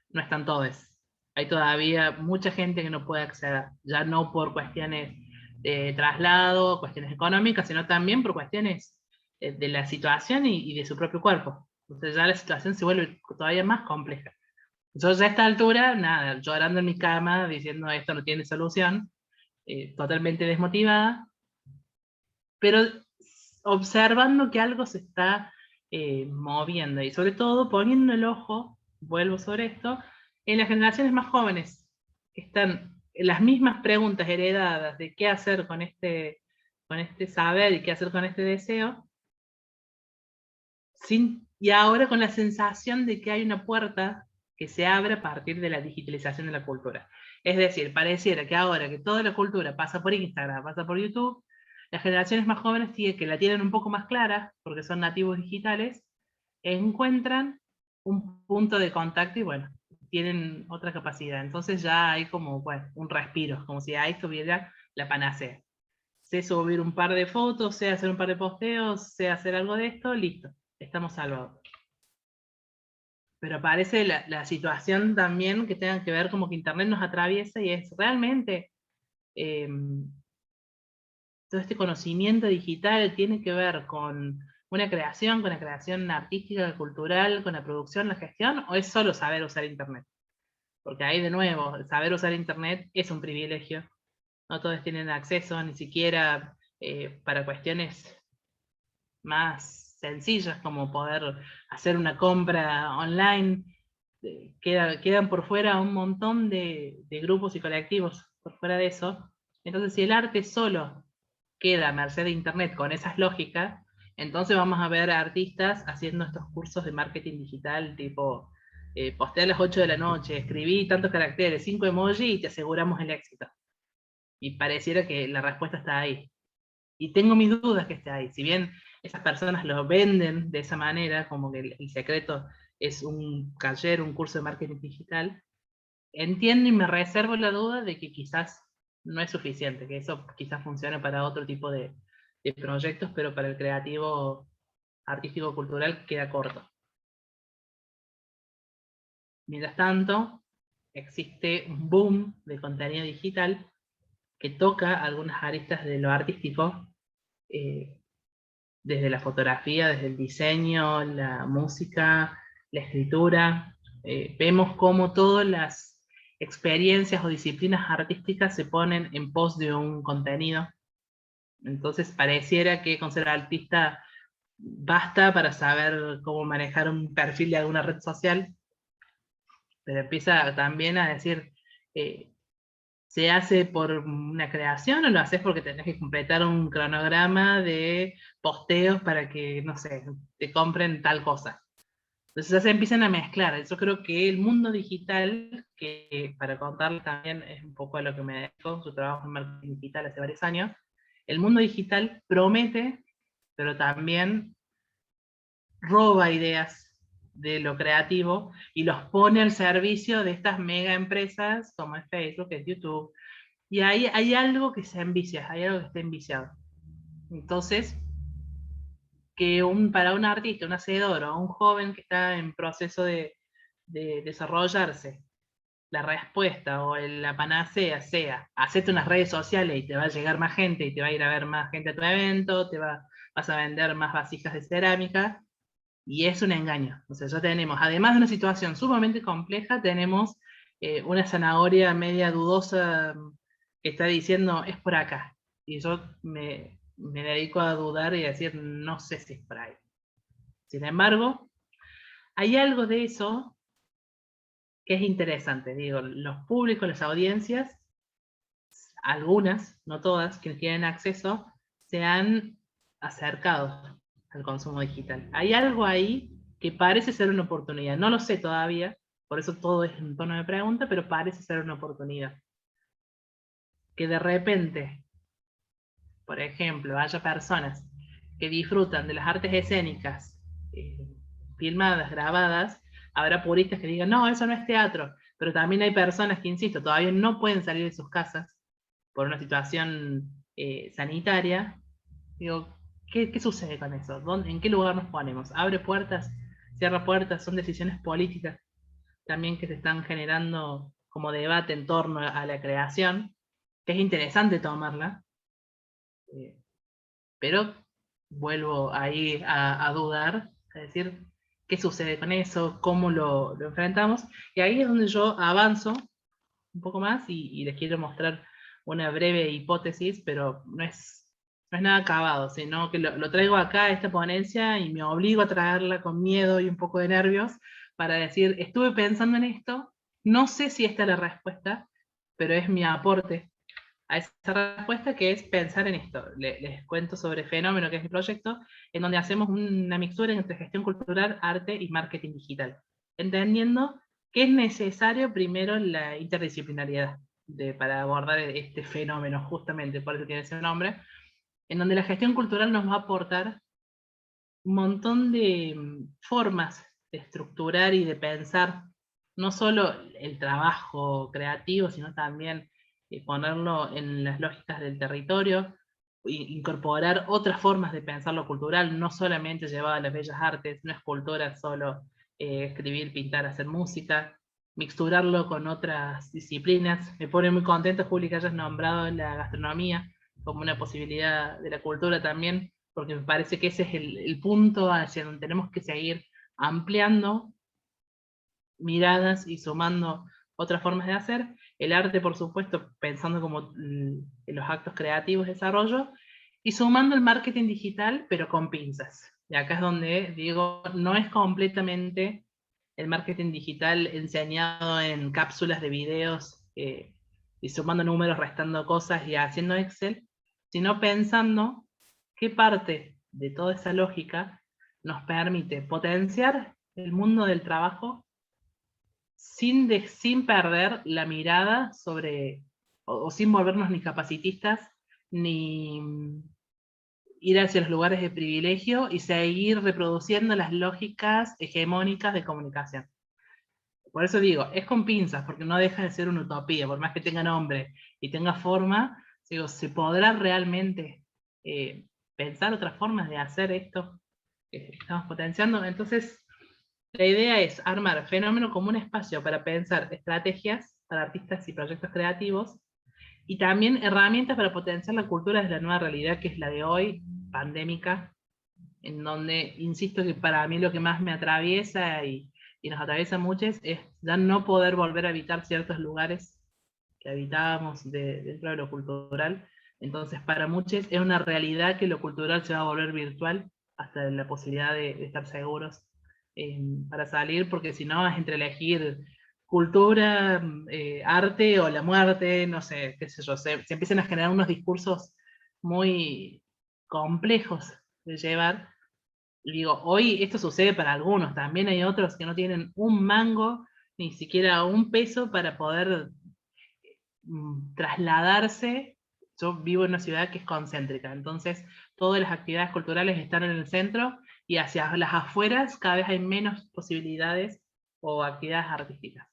no están todos. Hay todavía mucha gente que no puede acceder, ya no por cuestiones de traslado, cuestiones económicas, sino también por cuestiones de la situación y de su propio cuerpo. Entonces ya la situación se vuelve todavía más compleja. Yo ya a esta altura, nada, llorando en mi cama, diciendo esto no tiene solución, totalmente desmotivada, pero observando que algo se está moviendo, y sobre todo poniendo el ojo, vuelvo sobre esto, en las generaciones más jóvenes, que están las mismas preguntas heredadas de qué hacer con este saber y qué hacer con este deseo, y ahora con la sensación de que hay una puerta que se abre a partir de la digitalización de la cultura. Es decir, pareciera que ahora que toda la cultura pasa por Instagram, pasa por YouTube, las generaciones más jóvenes que la tienen un poco más clara, porque son nativos digitales, encuentran un punto de contacto y bueno, tienen otra capacidad. Entonces ya hay como bueno, un respiro, como si ahí estuviera la panacea. Sé subir un par de fotos, sé hacer un par de posteos, sé hacer algo de esto, listo, estamos salvados. Pero aparece la situación también que tenga que ver como que Internet nos atraviesa y es realmente todo este conocimiento digital tiene que ver con una creación, con la creación artística, cultural, con la producción, la gestión, o es solo saber usar Internet. Porque ahí de nuevo, saber usar Internet es un privilegio. No todos tienen acceso, ni siquiera para cuestiones más sencillas como poder hacer una compra online. Quedan por fuera un montón de grupos y colectivos por fuera de eso. Entonces, si el arte solo queda a merced de Internet con esas lógicas, entonces vamos a ver a artistas haciendo estos cursos de marketing digital tipo postea a las 8 de la noche, escribí tantos caracteres, 5 emojis y te aseguramos el éxito. Y pareciera que la respuesta está ahí. Y tengo mis dudas que esté ahí. Si bien esas personas lo venden de esa manera, como que el secreto es un taller, un curso de marketing digital, entiendo y me reservo la duda de que quizás no es suficiente, que eso quizás funcione para otro tipo de proyectos, pero para el creativo artístico-cultural queda corto. Mientras tanto, existe un boom de contenido digital que toca algunas aristas de lo artístico, desde la fotografía, desde el diseño, la música, la escritura. Vemos cómo todas las experiencias o disciplinas artísticas se ponen en pos de un contenido. Entonces pareciera que con ser artista basta para saber cómo manejar un perfil de alguna red social, pero empieza también a decir, ¿se hace por una creación o lo haces porque tenés que completar un cronograma de posteos para que, no sé, te compren tal cosa? Entonces ya se empiezan a mezclar. Yo creo que el mundo digital, que para contarles también es un poco a lo que me dedico, su trabajo en marketing digital hace varios años, el mundo digital promete, pero también roba ideas de lo creativo y los pone al servicio de estas mega empresas como es Facebook, es YouTube. Y ahí hay algo que se envicia, hay algo que está enviciado. Entonces, que para un artista, un hacedor o un joven que está en proceso de desarrollarse, la respuesta o la panacea sea, hacete unas redes sociales y te va a llegar más gente y te va a ir a ver más gente a tu evento, vas a vender más vasijas de cerámica, y es un engaño. O sea, ya tenemos, además de una situación sumamente compleja, tenemos una zanahoria media dudosa que está diciendo es por acá. Y yo me dedico a dudar y a decir no sé si es por ahí. Sin embargo, hay algo de eso que es interesante. Digo, los públicos, las audiencias, algunas, no todas, quienes tienen acceso, se han acercado al consumo digital. Hay algo ahí que parece ser una oportunidad. No lo sé todavía, por eso todo es en tono de pregunta, pero parece ser una oportunidad. Que de repente, por ejemplo, haya personas que disfrutan de las artes escénicas filmadas, grabadas, habrá puristas que digan, no, eso no es teatro, pero también hay personas que, insisto, todavía no pueden salir de sus casas por una situación sanitaria. Digo, ¿qué sucede con eso? ¿En qué lugar nos ponemos? ¿Abre puertas? ¿Cierra puertas? Son decisiones políticas también que se están generando como debate en torno a la creación, que es interesante tomarla, pero vuelvo ahí a dudar, a decir, ¿qué sucede con eso? ¿Cómo lo enfrentamos? Y ahí es donde yo avanzo un poco más y les quiero mostrar una breve hipótesis, pero no es nada acabado, sino que lo traigo acá a esta ponencia y me obligo a traerla con miedo y un poco de nervios para decir, estuve pensando en esto, no sé si esta es la respuesta, pero es mi aporte a esa respuesta, que es pensar en esto. Les cuento sobre Fenómeno, que es mi proyecto, en donde hacemos una mixtura entre gestión cultural, arte y marketing digital, entendiendo que es necesario primero la interdisciplinariedad para abordar este fenómeno, justamente, por eso tiene ese nombre, en donde la gestión cultural nos va a aportar un montón de formas de estructurar y de pensar no solo el trabajo creativo, sino también ponerlo en las lógicas del territorio, incorporar otras formas de pensar lo cultural, no solamente llevado a las bellas artes, no es cultura solo escribir, pintar, hacer música, mixturarlo con otras disciplinas. Me pone muy contento, Juli, que hayas nombrado la gastronomía como una posibilidad de la cultura también, porque me parece que ese es el punto hacia donde tenemos que seguir ampliando miradas y sumando otras formas de hacer. El arte, por supuesto, pensando como en los actos creativos de desarrollo, y sumando el marketing digital, pero con pinzas. Y acá es donde digo, no es completamente el marketing digital enseñado en cápsulas de videos y sumando números, restando cosas y haciendo Excel, sino pensando qué parte de toda esa lógica nos permite potenciar el mundo del trabajo sin perder la mirada sobre, o sin volvernos ni capacitistas, ni ir hacia los lugares de privilegio y seguir reproduciendo las lógicas hegemónicas de comunicación. Por eso digo, es con pinzas, porque no deja de ser una utopía, por más que tenga nombre y tenga forma, digo, ¿se podrá realmente pensar otras formas de hacer esto que estamos potenciando? Entonces, la idea es armar Fenómeno como un espacio para pensar estrategias para artistas y proyectos creativos, y también herramientas para potenciar la cultura desde la nueva realidad, que es la de hoy, pandémica, en donde, insisto, que para mí lo que más me atraviesa y nos atraviesa a muchos es ya no poder volver a habitar ciertos lugares que habitábamos dentro de lo cultural. Entonces, para muchos es una realidad que lo cultural se va a volver virtual, hasta la posibilidad de estar seguros para salir, porque si no es entre elegir cultura, arte o la muerte, no sé, qué sé yo, se empiezan a generar unos discursos muy complejos de llevar. Y digo, hoy esto sucede para algunos, también hay otros que no tienen un mango, ni siquiera un peso para poder trasladarse. Yo vivo en una ciudad que es concéntrica, entonces todas las actividades culturales están en el centro y hacia las afueras cada vez hay menos posibilidades o actividades artísticas.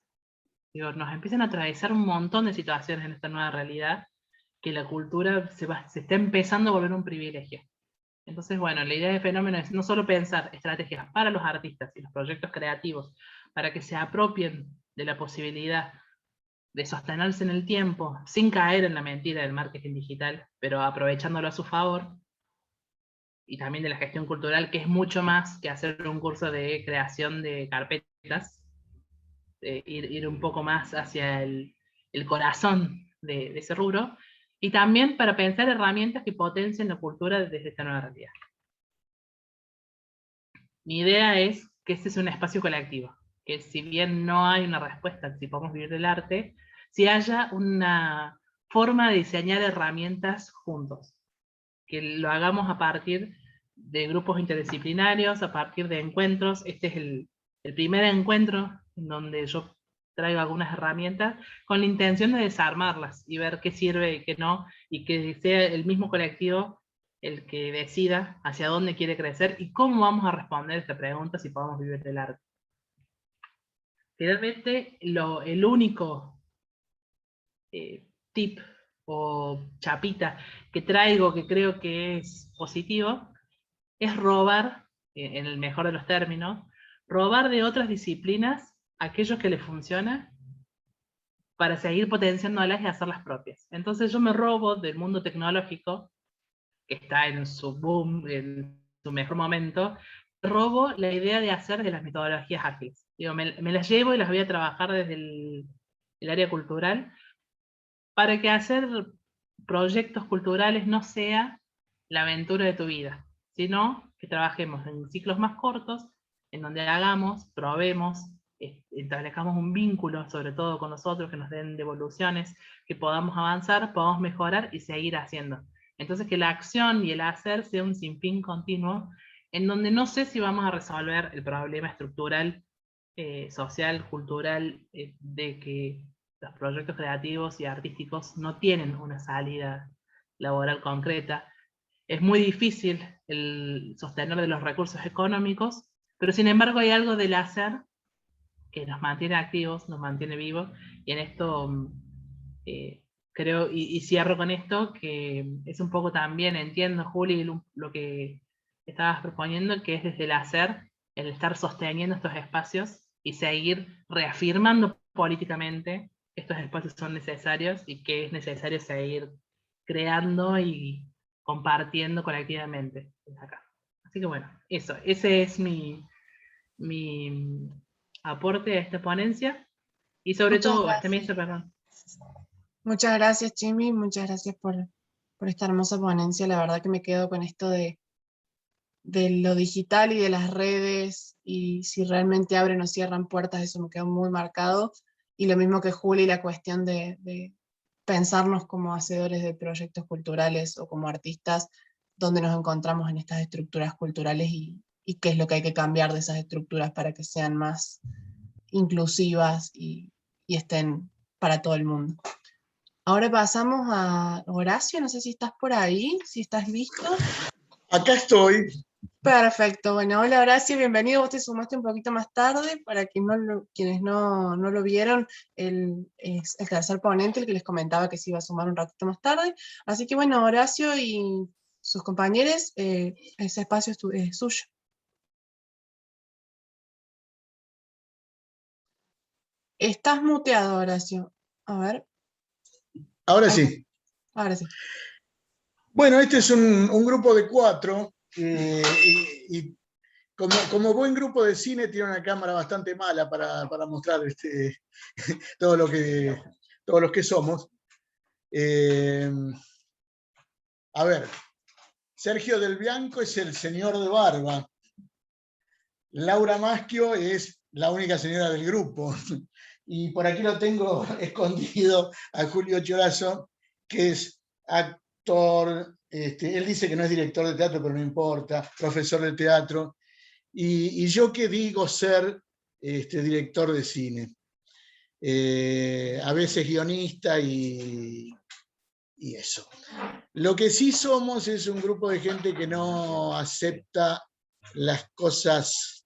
Digo, nos empiezan a atravesar un montón de situaciones en esta nueva realidad, que la cultura se está empezando a volver un privilegio. Entonces, bueno, la idea de Fenómeno es no solo pensar estrategias para los artistas y los proyectos creativos, para que se apropien de la posibilidad de sostenerse en el tiempo, sin caer en la mentira del marketing digital, pero aprovechándolo a su favor, y también de la gestión cultural, que es mucho más que hacer un curso de creación de carpetas, ir un poco más hacia el corazón de ese rubro, y también para pensar herramientas que potencien la cultura desde esta nueva realidad. Mi idea es que este es un espacio colectivo, que si bien no hay una respuesta si podemos vivir del arte, si haya una forma de diseñar herramientas juntos, que lo hagamos a partir de grupos interdisciplinarios, a partir de encuentros. Este es el primer encuentro en donde yo traigo algunas herramientas con la intención de desarmarlas y ver qué sirve y qué no, y que sea el mismo colectivo el que decida hacia dónde quiere crecer y cómo vamos a responder esta pregunta si podemos vivir del arte. Finalmente, el único tip o chapita que traigo que creo que es positivo es robar, en el mejor de los términos, robar de otras disciplinas aquello que les funciona para seguir potenciándolas y hacerlas propias. Entonces yo me robo del mundo tecnológico, que está en su boom, en su mejor momento, robo la idea de hacer de las metodologías ágiles. Digo, me las llevo y las voy a trabajar desde el área cultural, para que hacer proyectos culturales no sea la aventura de tu vida, sino que trabajemos en ciclos más cortos, en donde hagamos, probemos, establezcamos un vínculo, sobre todo con nosotros, que nos den devoluciones, que podamos avanzar, podamos mejorar y seguir haciendo. Entonces que la acción y el hacer sea un sinfín continuo, en donde no sé si vamos a resolver el problema estructural, social, cultural, de que los proyectos creativos y artísticos no tienen una salida laboral concreta. Es muy difícil el sostener de los recursos económicos, pero sin embargo hay algo del hacer que nos mantiene activos, nos mantiene vivos, y en esto creo, y cierro con esto, que es un poco también, entiendo, Juli, lo que estabas proponiendo, que es desde el hacer, el estar sosteniendo estos espacios y seguir reafirmando políticamente que estos espacios son necesarios y que es necesario seguir creando y compartiendo colectivamente acá. Así que bueno, ese es mi aporte a esta ponencia, y sobre todo a esta mesa, perdón. Muchas gracias, Chimi, muchas gracias por esta hermosa ponencia. La verdad que me quedo con esto de lo digital y de las redes, y si realmente abren o cierran puertas, eso me quedó muy marcado. Y lo mismo que Juli, la cuestión de pensarnos como hacedores de proyectos culturales o como artistas, donde nos encontramos en estas estructuras culturales y qué es lo que hay que cambiar de esas estructuras para que sean más inclusivas y estén para todo el mundo. Ahora pasamos a Horacio, no sé si estás por ahí, si estás listo. Acá estoy. Perfecto, bueno, hola Horacio, bienvenido. Vos te sumaste un poquito más tarde, para quienes no lo vieron, él es el tercer ponente, el que les comentaba que se iba a sumar un ratito más tarde. Así que bueno, Horacio y sus compañeros, ese espacio es suyo. Estás muteado, Horacio. A ver. Ahora sí. Ahora sí. Bueno, este es un grupo de 4, y como buen grupo de cine tiene una cámara bastante mala para mostrar todos los que somos. A ver, Sergio Del Bianco es el señor de barba. Laura Maschio es la única señora del grupo. Y por aquí lo tengo escondido a Julio Chorazo, que es actor, él dice que no es director de teatro, pero no importa, profesor de teatro. Y yo que digo ser director de cine. A veces guionista y eso. Lo que sí somos es un grupo de gente que no acepta las cosas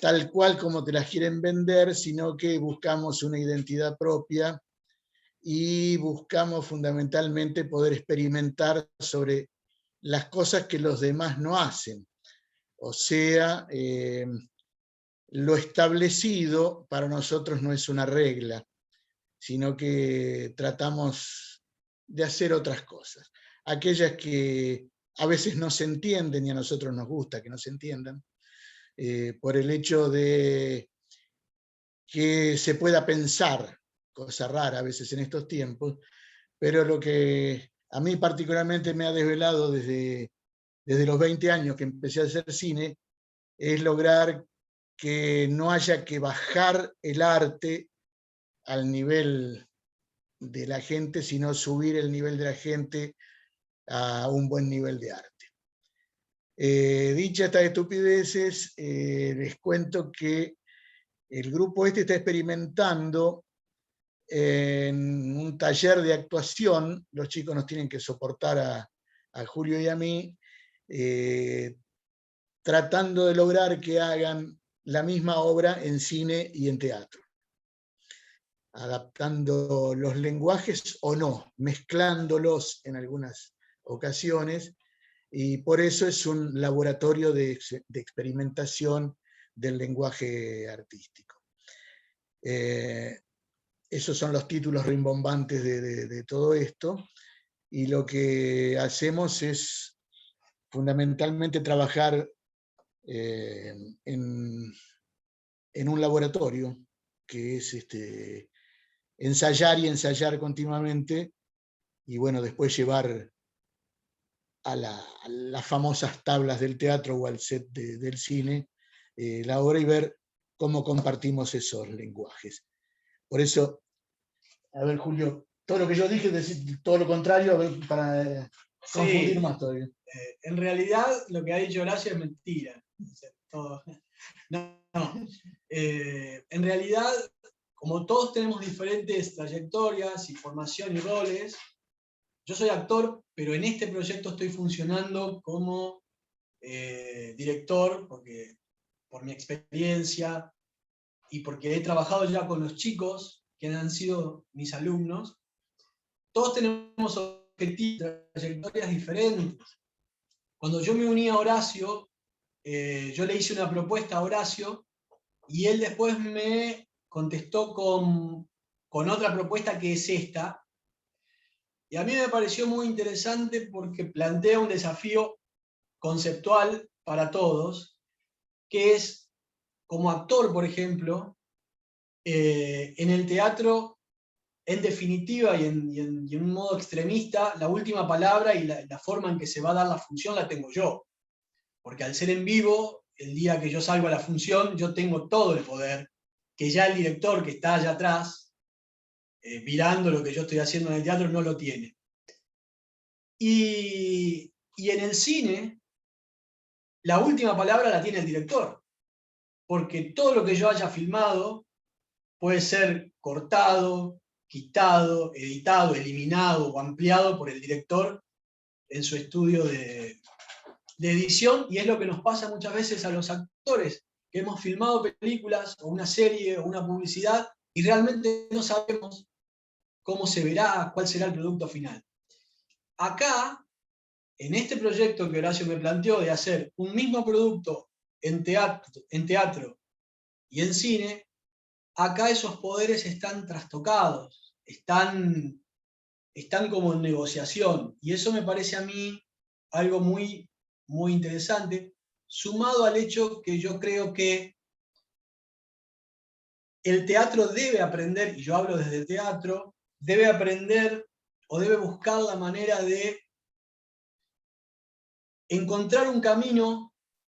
tal cual como te las quieren vender, sino que buscamos una identidad propia y buscamos fundamentalmente poder experimentar sobre las cosas que los demás no hacen. O sea, lo establecido para nosotros no es una regla, sino que tratamos de hacer otras cosas. Aquellas que a veces no se entienden y a nosotros nos gusta que no se entiendan, por el hecho de que se pueda pensar, cosa rara a veces en estos tiempos, pero lo que a mí particularmente me ha desvelado desde los 20 años que empecé a hacer cine, es lograr que no haya que bajar el arte al nivel de la gente, sino subir el nivel de la gente a un buen nivel de arte. Dichas estas estupideces, les cuento que el grupo este está experimentando en un taller de actuación. Los chicos nos tienen que soportar a Julio y a mí, tratando de lograr que hagan la misma obra en cine y en teatro, adaptando los lenguajes o no, mezclándolos en algunas ocasiones, y por eso es un laboratorio de experimentación del lenguaje artístico. Esos son los títulos rimbombantes de todo esto, y lo que hacemos es fundamentalmente trabajar en un laboratorio, que es ensayar y ensayar continuamente, y bueno, después llevar a las famosas tablas del teatro o al set del cine la obra, y ver cómo compartimos esos lenguajes. Por eso, a ver, Julio, todo lo que yo dije, decir todo lo contrario, a ver, para confundir más todavía. En realidad, lo que ha dicho Horacio es mentira. No. En realidad, como todos tenemos diferentes trayectorias y formación y roles, yo soy actor, pero en este proyecto estoy funcionando como director, porque por mi experiencia y porque he trabajado ya con los chicos que han sido mis alumnos. Todos tenemos objetivos, trayectorias diferentes. Cuando yo me uní a Horacio, yo le hice una propuesta a Horacio y él después me contestó con otra propuesta que es esta. Y a mí me pareció muy interesante porque plantea un desafío conceptual para todos, que es, como actor, por ejemplo, en el teatro, en definitiva y en un modo extremista, la última palabra y la forma en que se va a dar la función la tengo yo. Porque al ser en vivo, el día que yo salgo a la función, yo tengo todo el poder, que ya el director que está allá atrás, mirando lo que yo estoy haciendo en el teatro, no lo tiene. Y en el cine, la última palabra la tiene el director, porque todo lo que yo haya filmado puede ser cortado, quitado, editado, eliminado o ampliado por el director en su estudio de edición, y es lo que nos pasa muchas veces a los actores, que hemos filmado películas o una serie o una publicidad y realmente no sabemos cómo se verá, cuál será el producto final. Acá, en este proyecto que Horacio me planteó de hacer un mismo producto en teatro y en cine, acá esos poderes están trastocados, están como en negociación, y eso me parece a mí algo muy, muy interesante, sumado al hecho que yo creo que el teatro debe aprender, y yo hablo desde el teatro, debe aprender o debe buscar la manera de encontrar un camino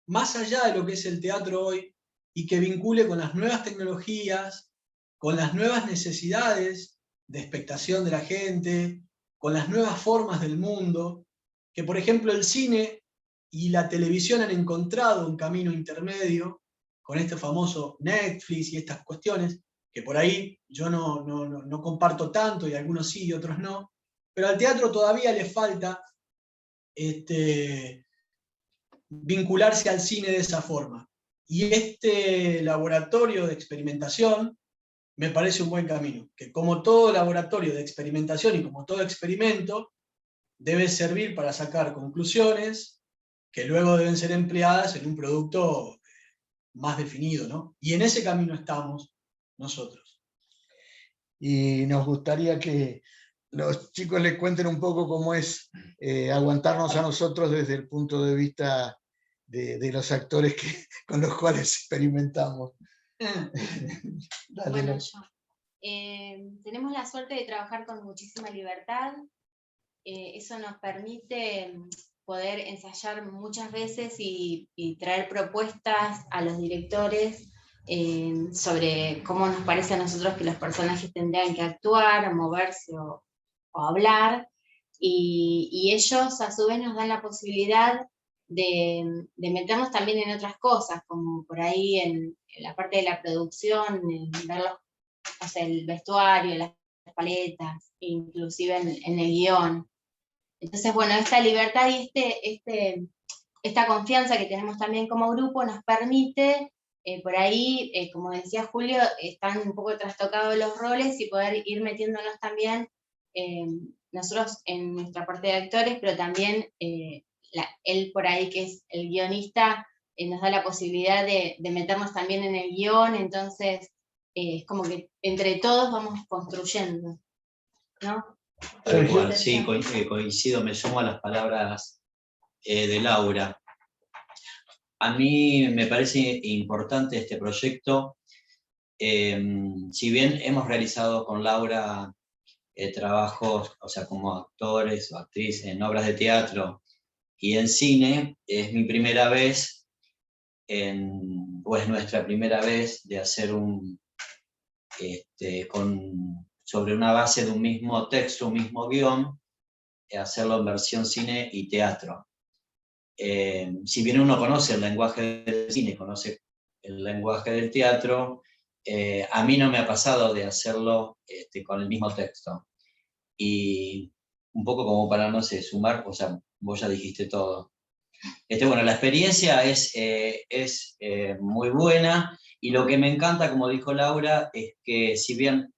más allá de lo que es el teatro hoy y que vincule con las nuevas tecnologías, con las nuevas necesidades de expectación de la gente, con las nuevas formas del mundo, que por ejemplo el cine y la televisión han encontrado un camino intermedio con este famoso Netflix y estas cuestiones, que por ahí yo no comparto tanto, y algunos sí y otros no, pero al teatro todavía le falta vincularse al cine de esa forma. Y este laboratorio de experimentación me parece un buen camino, que como todo laboratorio de experimentación y como todo experimento, debe servir para sacar conclusiones que luego deben ser empleadas en un producto más definido, ¿no? Y en ese camino estamos nosotros. Y nos gustaría que los chicos les cuenten un poco cómo es aguantarnos a nosotros desde el punto de vista de los actores con los cuales experimentamos. Bueno, tenemos la suerte de trabajar con muchísima libertad. Eso nos permite poder ensayar muchas veces y traer propuestas a los directores sobre cómo nos parece a nosotros que los personajes tendrían que actuar, moverse o hablar, y ellos a su vez nos dan la posibilidad de meternos también en otras cosas, como por ahí en la parte de la producción, en ver o sea, el vestuario, las paletas, inclusive en el guión. Entonces, bueno, esta libertad y esta confianza que tenemos también como grupo nos permite, por ahí, como decía Julio, están un poco trastocados los roles y poder ir metiéndonos también nosotros en nuestra parte de actores, pero también él por ahí, que es el guionista, nos da la posibilidad de meternos también en el guión, entonces es como que entre todos vamos construyendo, ¿no? Tal cual, sí, coincido, me sumo a las palabras de Laura. A mí me parece importante este proyecto. Si bien hemos realizado con Laura trabajos, o sea, como actores o actrices en obras de teatro y en cine, es mi primera vez, o es nuestra primera vez de hacer sobre una base de un mismo texto, un mismo guión, hacerlo en versión cine y teatro. Si bien uno conoce el lenguaje del cine, conoce el lenguaje del teatro, a mí no me ha pasado de hacerlo con el mismo texto. Y un poco como para, no sé, sumar, o sea, vos ya dijiste todo. Bueno, la experiencia es muy buena, y lo que me encanta, como dijo Laura, es que si bien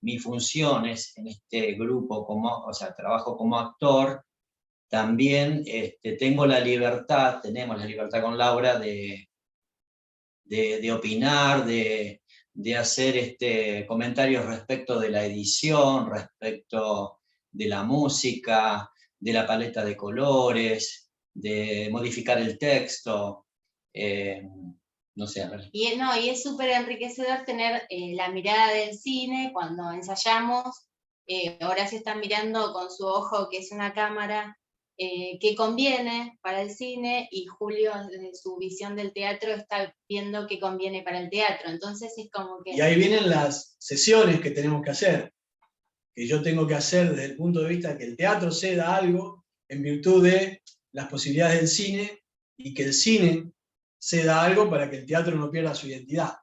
mi función es en este grupo, o sea, trabajo como actor, también tenemos la libertad con Laura de opinar, de hacer comentarios respecto de la edición, respecto de la música, de la paleta de colores, de modificar el texto. No sé, a ver. Y es súper enriquecedor tener la mirada del cine cuando ensayamos. Horacio está mirando con su ojo, que es una cámara, que conviene para el cine, y Julio, desde su visión del teatro, está viendo qué conviene para el teatro. Entonces es como que... Y ahí vienen las sesiones que tenemos que hacer, que yo tengo que hacer desde el punto de vista que el teatro ceda algo en virtud de las posibilidades del cine, y que el cine ceda algo para que el teatro no pierda su identidad.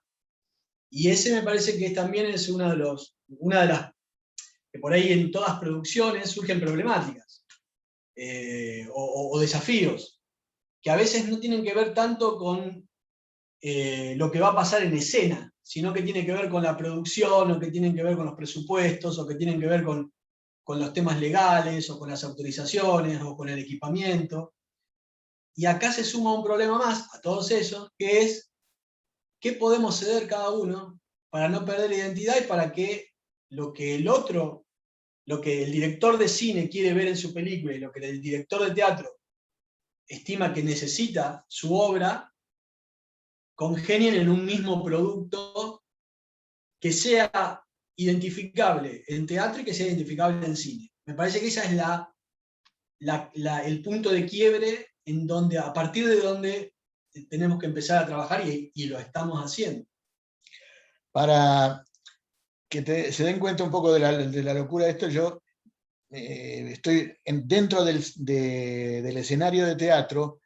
Y ese me parece que también es una de las que por ahí en todas producciones surgen problemáticas o desafíos, que a veces no tienen que ver tanto con lo que va a pasar en escena, sino que tiene que ver con la producción, o que tienen que ver con los presupuestos, o que tienen que ver con los temas legales, o con las autorizaciones, o con el equipamiento. Y acá se suma un problema más a todos esos, que es qué podemos ceder cada uno para no perder identidad, y para que lo que el director de cine quiere ver en su película, y lo que el director de teatro estima que necesita su obra, congenien en un mismo producto que sea identificable en teatro y que sea identificable en cine. Me parece que esa es el punto de quiebre a partir de donde tenemos que empezar a trabajar, y lo estamos haciendo. Para que se den cuenta un poco de la locura de esto, yo estoy dentro del escenario de teatro,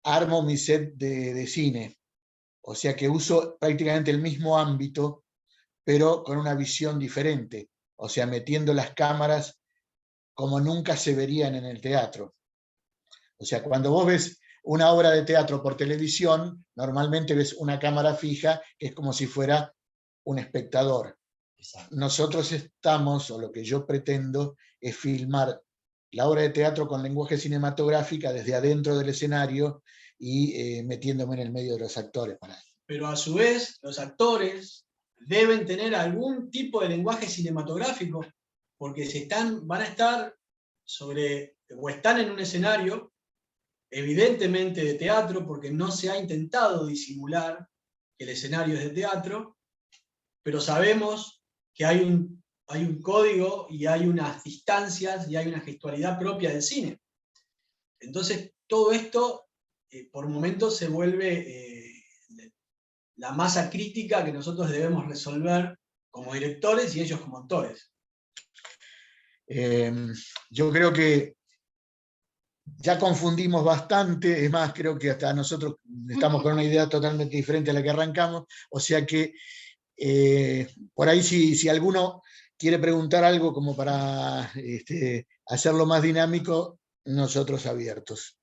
armo mi set de cine, o sea que uso prácticamente el mismo ámbito, pero con una visión diferente, o sea, metiendo las cámaras como nunca se verían en el teatro. O sea, cuando vos ves una obra de teatro por televisión, normalmente ves una cámara fija, que es como si fuera un espectador. Nosotros estamos, o lo que yo pretendo, es filmar la obra de teatro con lenguaje cinematográfico desde adentro del escenario, y metiéndome en el medio de los actores. Pero a su vez, los actores deben tener algún tipo de lenguaje cinematográfico, porque van a estar o están en un escenario evidentemente de teatro, porque no se ha intentado disimular que el escenario es de teatro, pero sabemos que hay un código, y hay unas distancias, y hay una gestualidad propia del cine. Entonces, todo esto, por momentos, se vuelve la masa crítica que nosotros debemos resolver como directores y ellos como actores. Yo creo que ya confundimos bastante, es más, creo que hasta nosotros estamos con una idea totalmente diferente a la que arrancamos, o sea que por ahí si alguno quiere preguntar algo como para hacerlo más dinámico, nosotros abiertos.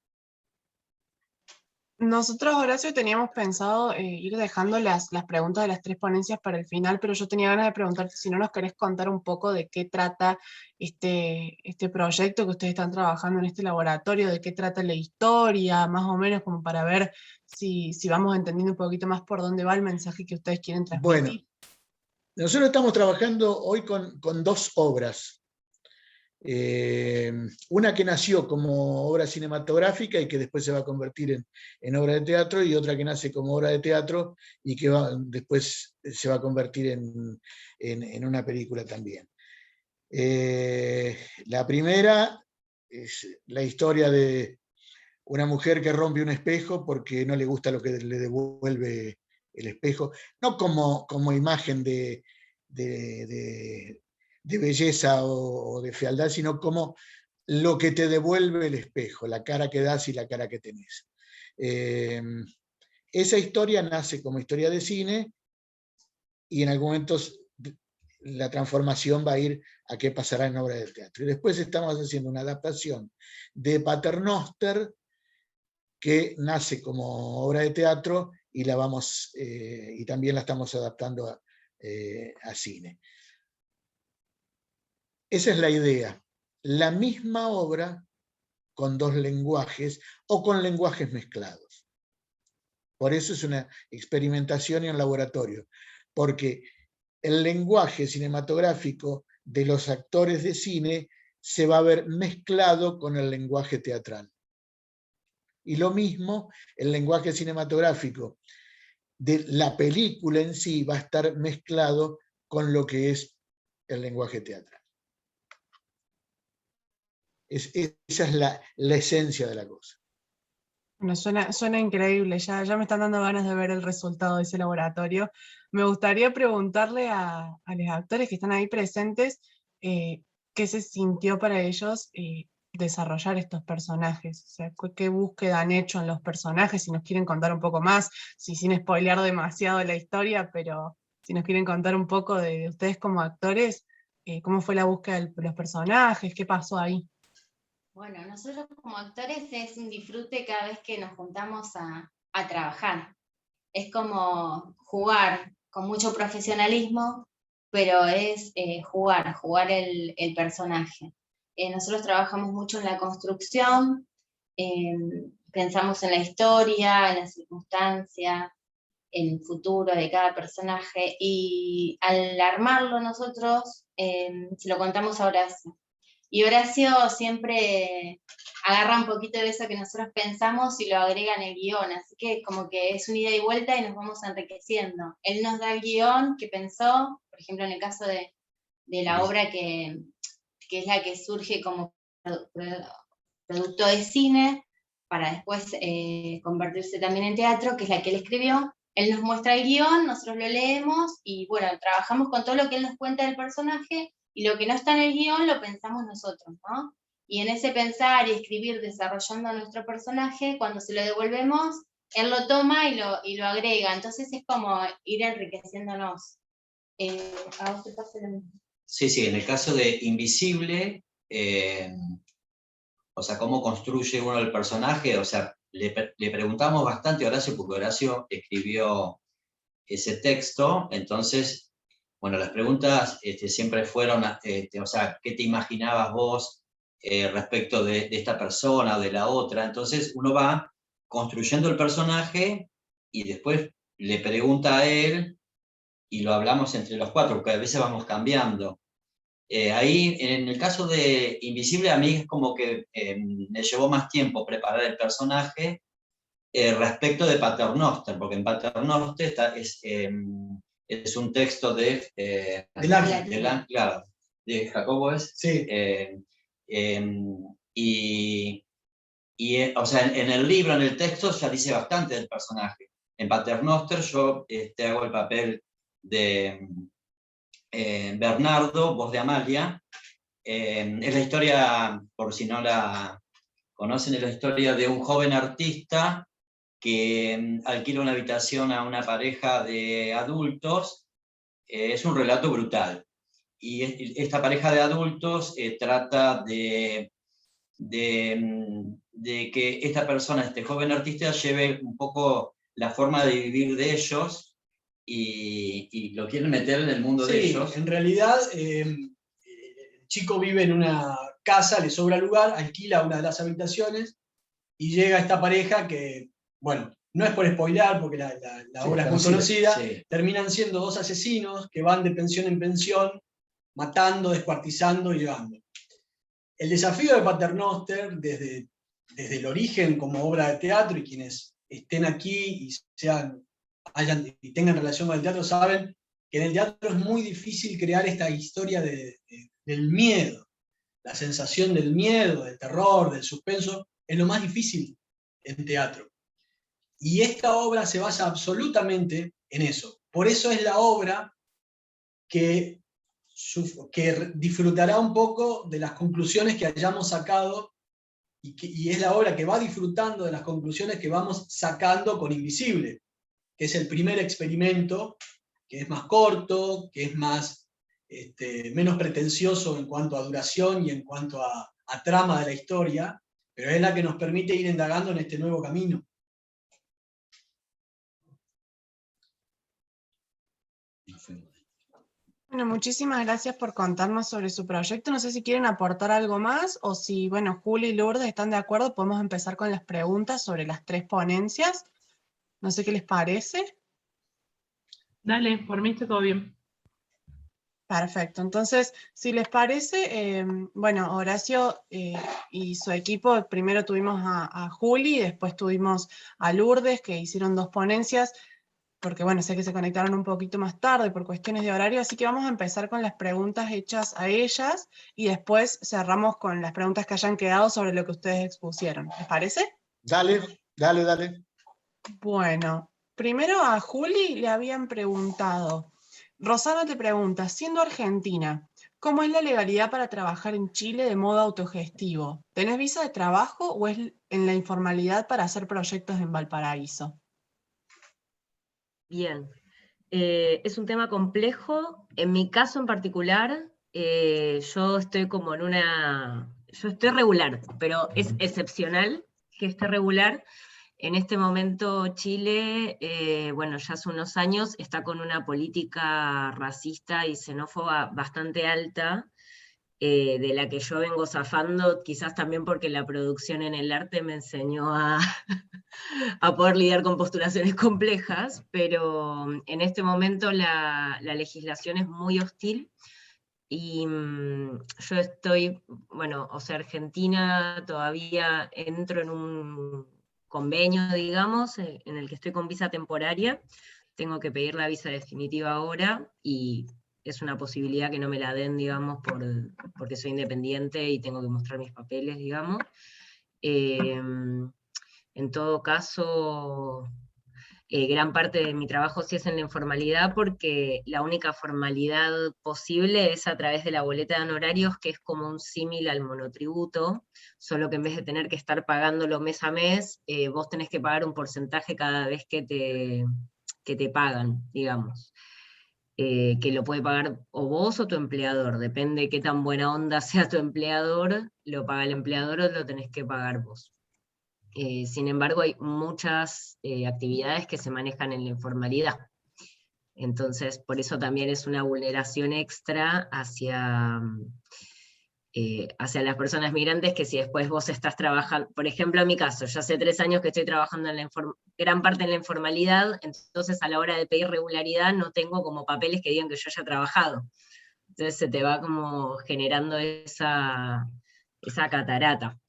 Nosotros, Horacio, teníamos pensado ir dejando las preguntas de las 3 ponencias para el final, pero yo tenía ganas de preguntarte si no nos querés contar un poco de qué trata este proyecto que ustedes están trabajando en este laboratorio, de qué trata la historia, más o menos como para ver si vamos entendiendo un poquito más por dónde va el mensaje que ustedes quieren transmitir. Bueno, nosotros estamos trabajando hoy con 2 obras. Una que nació como obra cinematográfica y que después se va a convertir en obra de teatro, y otra que nace como obra de teatro y que después se va a convertir en una película también. La primera es la historia de una mujer que rompe un espejo porque no le gusta lo que le devuelve el espejo, no como imagen de belleza o de fealdad, sino como lo que te devuelve el espejo, la cara que das y la cara que tenés. Esa historia nace como historia de cine y en algún momento la transformación va a ir a qué pasará en obra de teatro. Y después estamos haciendo una adaptación de Paternoster que nace como obra de teatro y y también la estamos adaptando a cine. Esa es la idea. La misma obra con 2 lenguajes o con lenguajes mezclados. Por eso es una experimentación y un laboratorio. Porque el lenguaje cinematográfico de los actores de cine se va a ver mezclado con el lenguaje teatral. Y lo mismo, el lenguaje cinematográfico de la película en sí va a estar mezclado con lo que es el lenguaje teatral. Esa es la esencia de la cosa. Bueno, suena increíble, ya me están dando ganas de ver el resultado de ese laboratorio. Me gustaría preguntarle a los actores que están ahí presentes qué se sintió para ellos desarrollar estos personajes, o sea, qué búsqueda han hecho en los personajes, si nos quieren contar un poco más, sin spoilear demasiado la historia, pero si nos quieren contar un poco de ustedes como actores, cómo fue la búsqueda de los personajes, qué pasó ahí. Bueno, nosotros como actores es un disfrute cada vez que nos juntamos a trabajar. Es como jugar con mucho profesionalismo, pero es jugar el personaje. Nosotros trabajamos mucho en la construcción, pensamos en la historia, en la circunstancia, en el futuro de cada personaje, y al armarlo nosotros se lo contamos a Horacio. Y Horacio siempre agarra un poquito de eso que nosotros pensamos y lo agrega en el guión, así que como que es un ida y vuelta y nos vamos enriqueciendo. Él nos da el guión que pensó, por ejemplo en el caso de la obra que es la que surge como producto de cine, para después convertirse también en teatro, que es la que él escribió. Él nos muestra el guión, nosotros lo leemos y bueno, trabajamos con todo lo que él nos cuenta del personaje, y lo que no está en el guión lo pensamos nosotros, ¿no? Y en ese pensar y escribir desarrollando a nuestro personaje, cuando se lo devolvemos, él lo toma y lo agrega. Entonces es como ir enriqueciéndonos. ¿A vos te pasa lo mismo? Sí, en el caso de Invisible, o sea, cómo construye uno el personaje, o sea, le preguntamos bastante a Horacio, porque Horacio escribió ese texto, entonces, bueno, las preguntas siempre fueron, o sea, ¿qué te imaginabas vos respecto de esta persona o de la otra? Entonces uno va construyendo el personaje y después le pregunta a él y lo hablamos entre los 4, porque a veces vamos cambiando. Ahí, en el caso de Invisible, a mí es como que me llevó más tiempo preparar el personaje respecto de Paternoster, porque en Paternoster es un texto de Jacobo, ¿es? Sí. O sea, en el libro, en el texto, ya dice bastante del personaje. En Paternoster yo hago el papel de Bernardo, voz de Amalia. Es la historia, por si no la conocen, es la historia de un joven artista que alquila una habitación a una pareja de adultos. Es un relato brutal. Y esta pareja de adultos trata de que esta persona, este joven artista, lleve un poco la forma de vivir de ellos y lo quieren meter en el mundo de ellos. En realidad, el chico vive en una casa, le sobra lugar, alquila una de las habitaciones y llega esta pareja que, bueno, no es por spoilear porque la obra es muy conocida, terminan siendo dos asesinos que van de pensión en pensión, matando, descuartizando y llevando. El desafío de Paternoster, desde el origen como obra de teatro, y quienes estén aquí y tengan relación con el teatro saben que en el teatro es muy difícil crear esta historia del miedo. La sensación del miedo, del terror, del suspenso, es lo más difícil en teatro. Y esta obra se basa absolutamente en eso. Por eso es la obra que disfrutará un poco de las conclusiones que hayamos sacado y es la obra que va disfrutando de las conclusiones que vamos sacando con Invisible, que es el primer experimento, que es más corto, que es menos pretencioso en cuanto a duración y en cuanto a trama de la historia, pero es la que nos permite ir indagando en este nuevo camino. Bueno, muchísimas gracias por contarnos sobre su proyecto. No sé si quieren aportar algo más o si, bueno, Juli y Lourdes están de acuerdo, podemos empezar con las preguntas sobre las 3 ponencias. No sé qué les parece. Dale, por mí está todo bien. Perfecto, entonces, si les parece, bueno, Horacio y su equipo, primero tuvimos a Juli, después tuvimos a Lourdes, que hicieron 2 ponencias, porque bueno, sé que se conectaron un poquito más tarde por cuestiones de horario, así que vamos a empezar con las preguntas hechas a ellas, y después cerramos con las preguntas que hayan quedado sobre lo que ustedes expusieron. ¿Les parece? Dale, dale, dale. Bueno, primero a Juli le habían preguntado... Rosana te pregunta, siendo argentina, ¿cómo es la legalidad para trabajar en Chile de modo autogestivo? ¿Tenés visa de trabajo o es en la informalidad para hacer proyectos en Valparaíso? Bien, es un tema complejo. En mi caso en particular, yo estoy como yo estoy regular, pero es excepcional que esté regular. En este momento Chile, bueno, ya hace unos años, está con una política racista y xenófoba bastante alta, de la que yo vengo zafando, quizás también porque la producción en el arte me enseñó a poder lidiar con postulaciones complejas, pero en este momento la legislación es muy hostil. Y yo estoy, bueno, o sea, Argentina todavía entro en un convenio, digamos, en el que estoy con visa temporaria, tengo que pedir la visa definitiva ahora, y es una posibilidad que no me la den, digamos, porque soy independiente y tengo que mostrar mis papeles, digamos. En todo caso, gran parte de mi trabajo sí es en la informalidad, porque la única formalidad posible es a través de la boleta de honorarios, que es como un símil al monotributo, solo que en vez de tener que estar pagándolo mes a mes, vos tenés que pagar un porcentaje cada vez que te pagan, digamos. Que lo puede pagar o vos o tu empleador, depende de qué tan buena onda sea tu empleador, lo paga el empleador o lo tenés que pagar vos. Sin embargo, hay muchas actividades que se manejan en la informalidad. Entonces, por eso también es una vulneración extra hacia las personas migrantes, que si después vos estás trabajando, por ejemplo, en mi caso, yo hace 3 años que estoy trabajando en gran parte en la informalidad, entonces a la hora de pedir regularidad no tengo como papeles que digan que yo haya trabajado. Entonces se te va como generando esa catarata.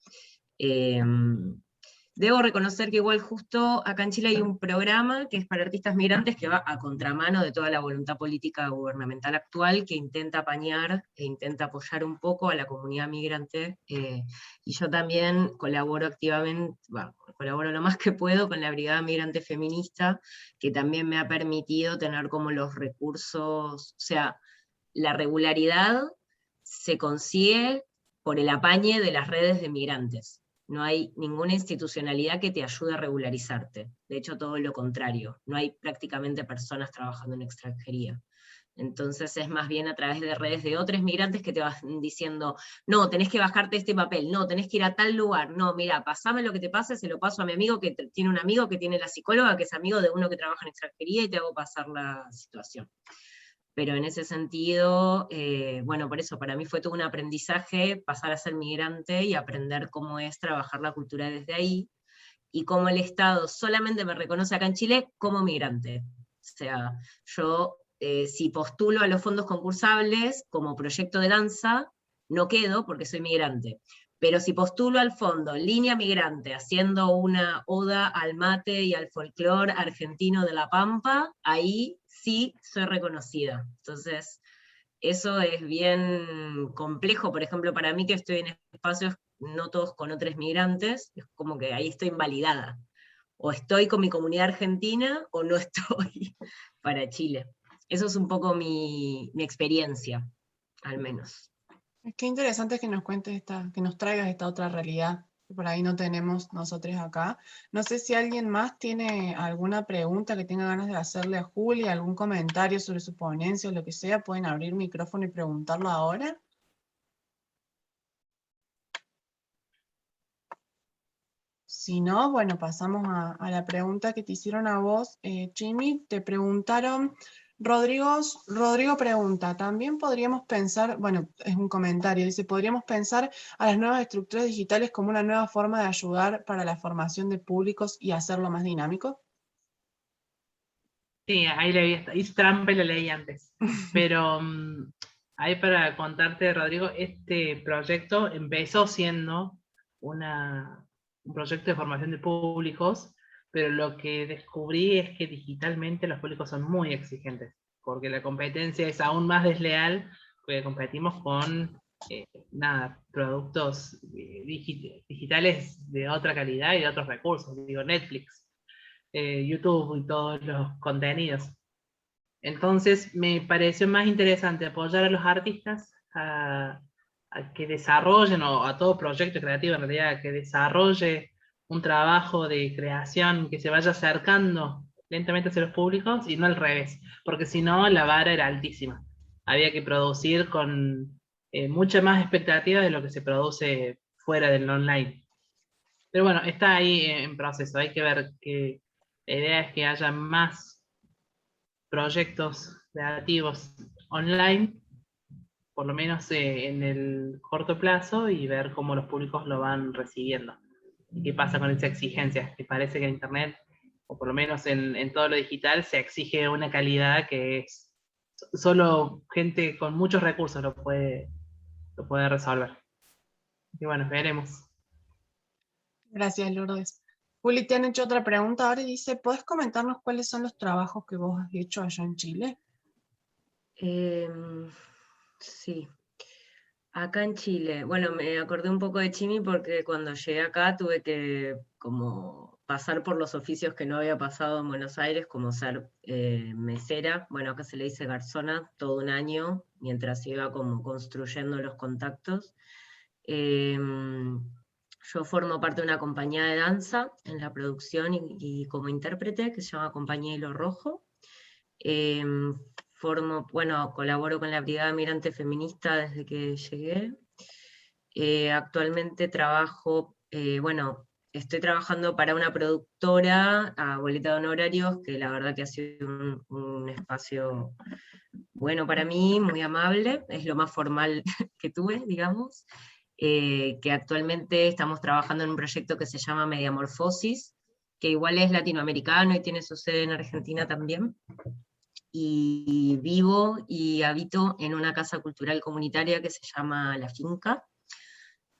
Debo reconocer que igual justo acá en Chile hay un programa que es para artistas migrantes que va a contramano de toda la voluntad política gubernamental actual, que intenta apañar e intenta apoyar un poco a la comunidad migrante, y yo también colaboro activamente, bueno, colaboro lo más que puedo con la Brigada Migrante Feminista, que también me ha permitido tener como los recursos, o sea, la regularidad se consigue por el apañe de las redes de migrantes. No hay ninguna institucionalidad que te ayude a regularizarte. De hecho, todo lo contrario. No hay prácticamente personas trabajando en extranjería. Entonces es más bien a través de redes de otros migrantes que te van diciendo, no, tenés que bajarte este papel, no, tenés que ir a tal lugar, no, mira, pasame lo que te pase, se lo paso a mi amigo que tiene un amigo que tiene la psicóloga, que es amigo de uno que trabaja en extranjería y te hago pasar la situación. Pero en ese sentido, bueno, por eso para mí fue todo un aprendizaje pasar a ser migrante y aprender cómo es trabajar la cultura desde ahí, y cómo el Estado solamente me reconoce acá en Chile como migrante. O sea, yo si postulo a los fondos concursables como proyecto de danza, no quedo porque soy migrante. Pero si postulo al fondo Línea Migrante, haciendo una oda al mate y al folclore argentino de La Pampa, ahí sí soy reconocida. Entonces, eso es bien complejo, por ejemplo, para mí que estoy en espacios no todos con otros migrantes, es como que ahí estoy invalidada. O estoy con mi comunidad argentina o no estoy para Chile. Eso es un poco mi experiencia, al menos. Qué interesante que nos cuentes que nos traigas esta otra realidad que por ahí no tenemos nosotros acá. No sé si alguien más tiene alguna pregunta que tenga ganas de hacerle a Juli, algún comentario sobre su ponencia o lo que sea, pueden abrir micrófono y preguntarlo ahora. Si no, bueno, pasamos a la pregunta que te hicieron a vos, Jimmy. Te preguntaron, Rodrigo pregunta, también podríamos pensar, bueno, es un comentario, dice, podríamos pensar a las nuevas estructuras digitales como una nueva forma de ayudar para la formación de públicos y hacerlo más dinámico. Sí, ahí le hice trampa y la leí antes. Pero ahí para contarte, Rodrigo, este proyecto empezó siendo un proyecto de formación de públicos, pero lo que descubrí es que digitalmente los públicos son muy exigentes, porque la competencia es aún más desleal, porque competimos con productos digitales de otra calidad y de otros recursos, digo Netflix. YouTube y todos los contenidos. Entonces me pareció más interesante apoyar a los artistas a que desarrollen, o a todo proyecto creativo en realidad, que desarrolle un trabajo de creación que se vaya acercando lentamente hacia los públicos y no al revés, porque si no la vara era altísima. Había que producir con mucha más expectativa de lo que se produce fuera del online. Pero bueno, está ahí en proceso, hay que ver que la idea es que haya más proyectos creativos online, por lo menos en el corto plazo, y ver cómo los públicos lo van recibiendo. Y qué pasa con esa exigencia, que parece que en Internet, o por lo menos en todo lo digital, se exige una calidad que es solo gente con muchos recursos lo puede resolver. Y bueno, veremos. Gracias, Lourdes. Juli, te han hecho otra pregunta ahora y dice, ¿podés comentarnos cuáles son los trabajos que vos has hecho allá en Chile? Sí. Acá en Chile, bueno, me acordé un poco de Chimi porque cuando llegué acá tuve que como pasar por los oficios que no había pasado en Buenos Aires, como ser mesera, bueno, acá se le dice garzona, todo un año, mientras iba como construyendo los contactos. Yo formo parte de una compañía de danza en la producción y como intérprete que se llama Compañía Hilo Rojo. Colaboro con la Brigada Migrante Feminista desde que llegué. Actualmente trabajo, estoy trabajando para una productora a boleta de honorarios, que la verdad que ha sido un espacio bueno para mí, muy amable, es lo más formal que tuve, digamos. Que actualmente estamos trabajando en un proyecto que se llama Mediamorfosis, que igual es latinoamericano y tiene su sede en Argentina también. Y vivo y habito en una casa cultural comunitaria que se llama La Finca,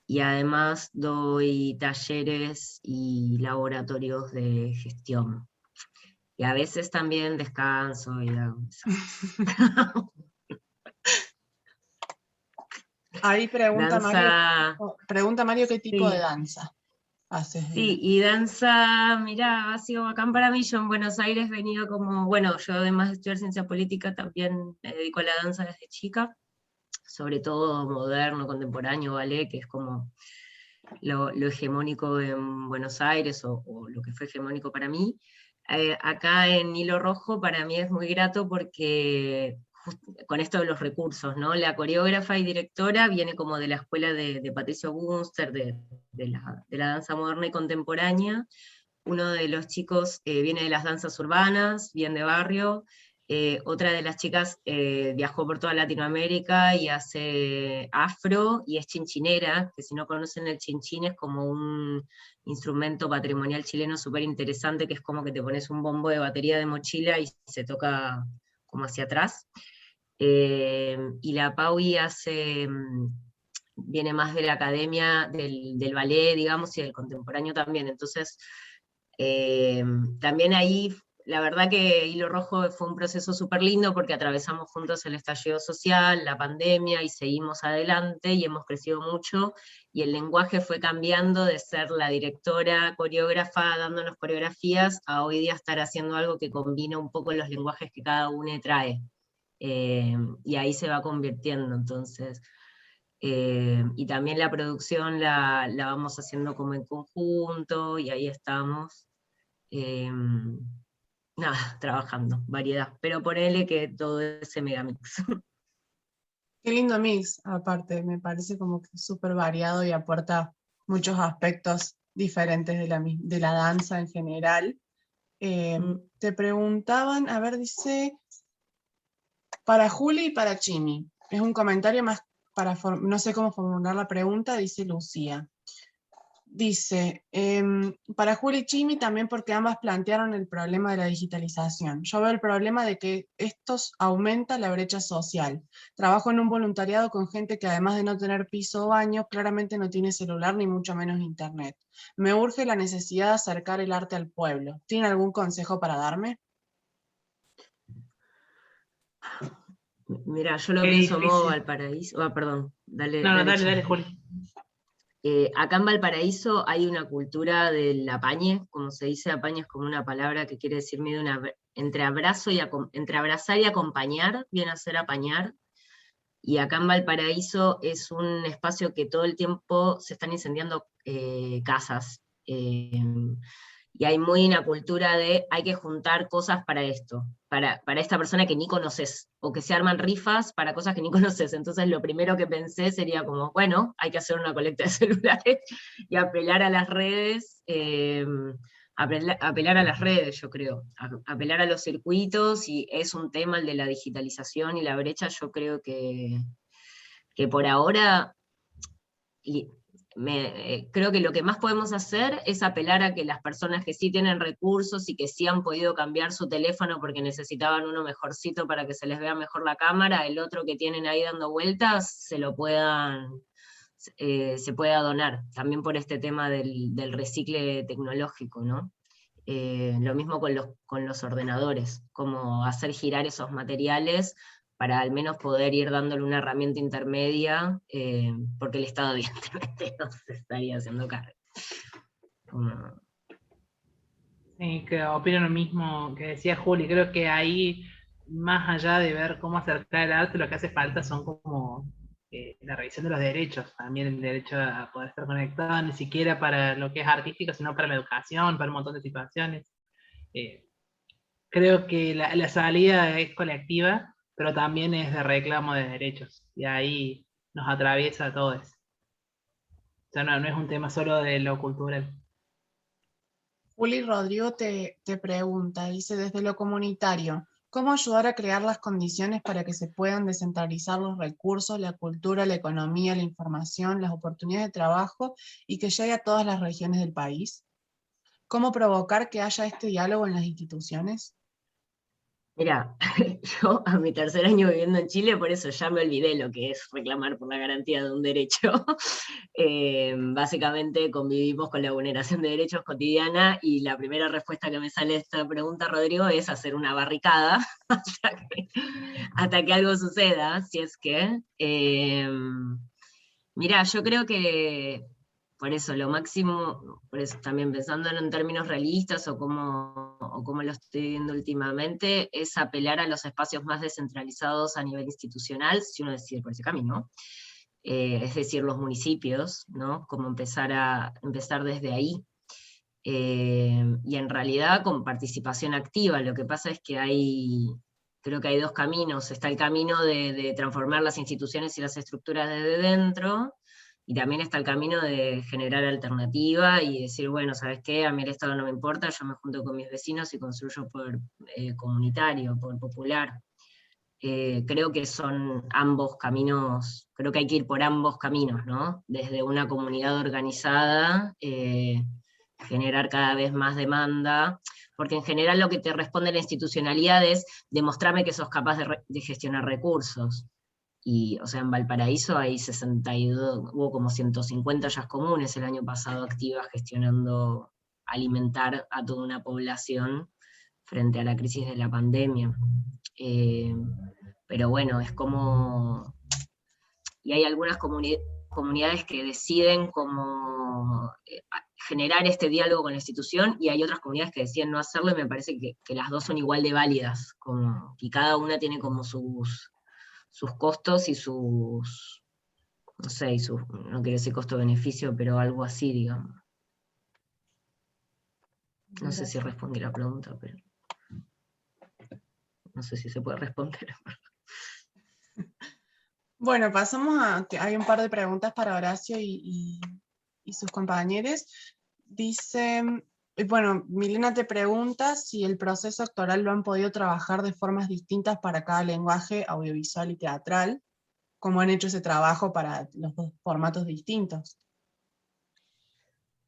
y además doy talleres y laboratorios de gestión. Y a veces también descanso y hago esas cosas. Ahí pregunta Danza, Mario qué tipo de sí. danza haces. Sí, y danza, mirá, ha sido bacán para mí. Yo en Buenos Aires venía como, bueno, yo además de estudiar ciencia política también me dedico a la danza desde chica, sobre todo moderno, contemporáneo, ballet, que es como lo hegemónico en Buenos Aires, o lo que fue hegemónico para mí. Acá en Hilo Rojo para mí es muy grato porque con esto de los recursos, ¿no? La coreógrafa y directora viene como de la escuela de Patricio Bunster, de la danza moderna y contemporánea. Uno de los chicos viene de las danzas urbanas, bien de barrio. Otra de las chicas viajó por toda Latinoamérica y hace afro y es chinchinera, que si no conocen el chinchín es como un instrumento patrimonial chileno súper interesante, que es como que te pones un bombo de batería de mochila y se toca como hacia atrás. Y la Paui viene más de la academia del ballet, digamos, y del contemporáneo también. Entonces, también ahí, la verdad que Hilo Rojo fue un proceso súper lindo porque atravesamos juntos el estallido social, la pandemia, y seguimos adelante y hemos crecido mucho, y el lenguaje fue cambiando de ser la directora coreógrafa dándonos coreografías a hoy día estar haciendo algo que combina un poco los lenguajes que cada uno trae. Y ahí se va convirtiendo, entonces. Y también la producción la vamos haciendo como en conjunto, y ahí estamos. Nada, trabajando, variedad, pero ponele que todo ese megamix. Qué lindo mix, aparte, me parece como que es súper variado y aporta muchos aspectos diferentes de la danza en general. Te preguntaban, a ver, dice, para Juli y para Chimi, es un comentario más no sé cómo formular la pregunta, dice Lucía. Dice, para Juli y Chimi también porque ambas plantearon el problema de la digitalización. Yo veo el problema de que estos aumenta la brecha social. Trabajo en un voluntariado con gente que además de no tener piso o baño, claramente no tiene celular ni mucho menos internet. Me urge la necesidad de acercar el arte al pueblo. ¿Tiene algún consejo para darme? Mira, yo lo Qué pienso modo difícil. Valparaíso. Ah, perdón, dale, No, no, dale, dale, Chimi. dale, Juli. Acá en Valparaíso hay una cultura del apañe, como se dice, apañe es como una palabra que quiere decir medio entre entre abrazar y acompañar, viene a ser apañar. Y acá en Valparaíso es un espacio que todo el tiempo se están incendiando casas. Y hay muy una cultura de hay que juntar cosas para esto, para esta persona que ni conoces, o que se arman rifas para cosas que ni conoces. Entonces lo primero que pensé sería como, bueno, hay que hacer una colecta de celulares y apelar a las redes, apelar a las redes, yo creo, apelar a los circuitos, y es un tema el de la digitalización y la brecha. Yo creo que por ahora, y creo que lo que más podemos hacer es apelar a que las personas que sí tienen recursos y que sí han podido cambiar su teléfono porque necesitaban uno mejorcito para que se les vea mejor la cámara, el otro que tienen ahí dando vueltas, se pueda donar, también por este tema del recicle tecnológico, ¿no? Lo mismo con los ordenadores, como hacer girar esos materiales para al menos poder ir dándole una herramienta intermedia, porque el Estado evidentemente no se estaría haciendo cargo. Sí, que opino lo mismo que decía Juli. Creo que ahí, más allá de ver cómo acercar el arte, lo que hace falta son como la revisión de los derechos. También el derecho a poder estar conectado, ni siquiera para lo que es artístico, sino para la educación, para un montón de situaciones. Creo que la salida es colectiva, pero también es de reclamo de derechos. Y ahí nos atraviesa a todos. O sea, no es un tema solo de lo cultural. Juli Rodrigo te pregunta, dice, desde lo comunitario, ¿cómo ayudar a crear las condiciones para que se puedan descentralizar los recursos, la cultura, la economía, la información, las oportunidades de trabajo y que llegue a todas las regiones del país? ¿Cómo provocar que haya este diálogo en las instituciones? Mira, yo a mi tercer año viviendo en Chile, por eso ya me olvidé lo que es reclamar por la garantía de un derecho. Básicamente convivimos con la vulneración de derechos cotidiana y la primera respuesta que me sale a esta pregunta, Rodrigo, es hacer una barricada hasta que algo suceda, si es que... Mira, yo creo que por eso lo máximo, por eso también pensándolo en términos realistas o como lo estoy viendo últimamente, es apelar a los espacios más descentralizados a nivel institucional, si uno decide por ese camino, es decir, los municipios, ¿no? Como empezar desde ahí. Y en realidad con participación activa, lo que pasa es que creo que hay dos caminos. Está el camino de transformar las instituciones y las estructuras desde dentro, y también está el camino de generar alternativa y decir, bueno, ¿sabes qué? A mí el Estado no me importa, yo me junto con mis vecinos y construyo por comunitario, por popular. Creo que son ambos caminos, creo que hay que ir por ambos caminos, ¿no? Desde una comunidad organizada, generar cada vez más demanda, porque en general lo que te responde la institucionalidad es demostrarme que sos capaz de gestionar recursos. Y, o sea, en Valparaíso hay 62, hubo como 150 ollas comunes el año pasado activas gestionando alimentar a toda una población frente a la crisis de la pandemia. Pero bueno, es como... Y hay algunas comunidades que deciden como generar este diálogo con la institución, y hay otras comunidades que deciden no hacerlo, y me parece que las dos son igual de válidas, como, y cada una tiene como sus costos y sus, no sé, no quiero decir costo-beneficio, pero algo así, digamos. No sé si respondí la pregunta, pero no sé si se puede responder. Bueno, pasamos hay un par de preguntas para Horacio y sus compañeros. Dice, bueno, Milena te pregunta si el proceso actoral lo han podido trabajar de formas distintas para cada lenguaje audiovisual y teatral, cómo han hecho ese trabajo para los dos formatos distintos.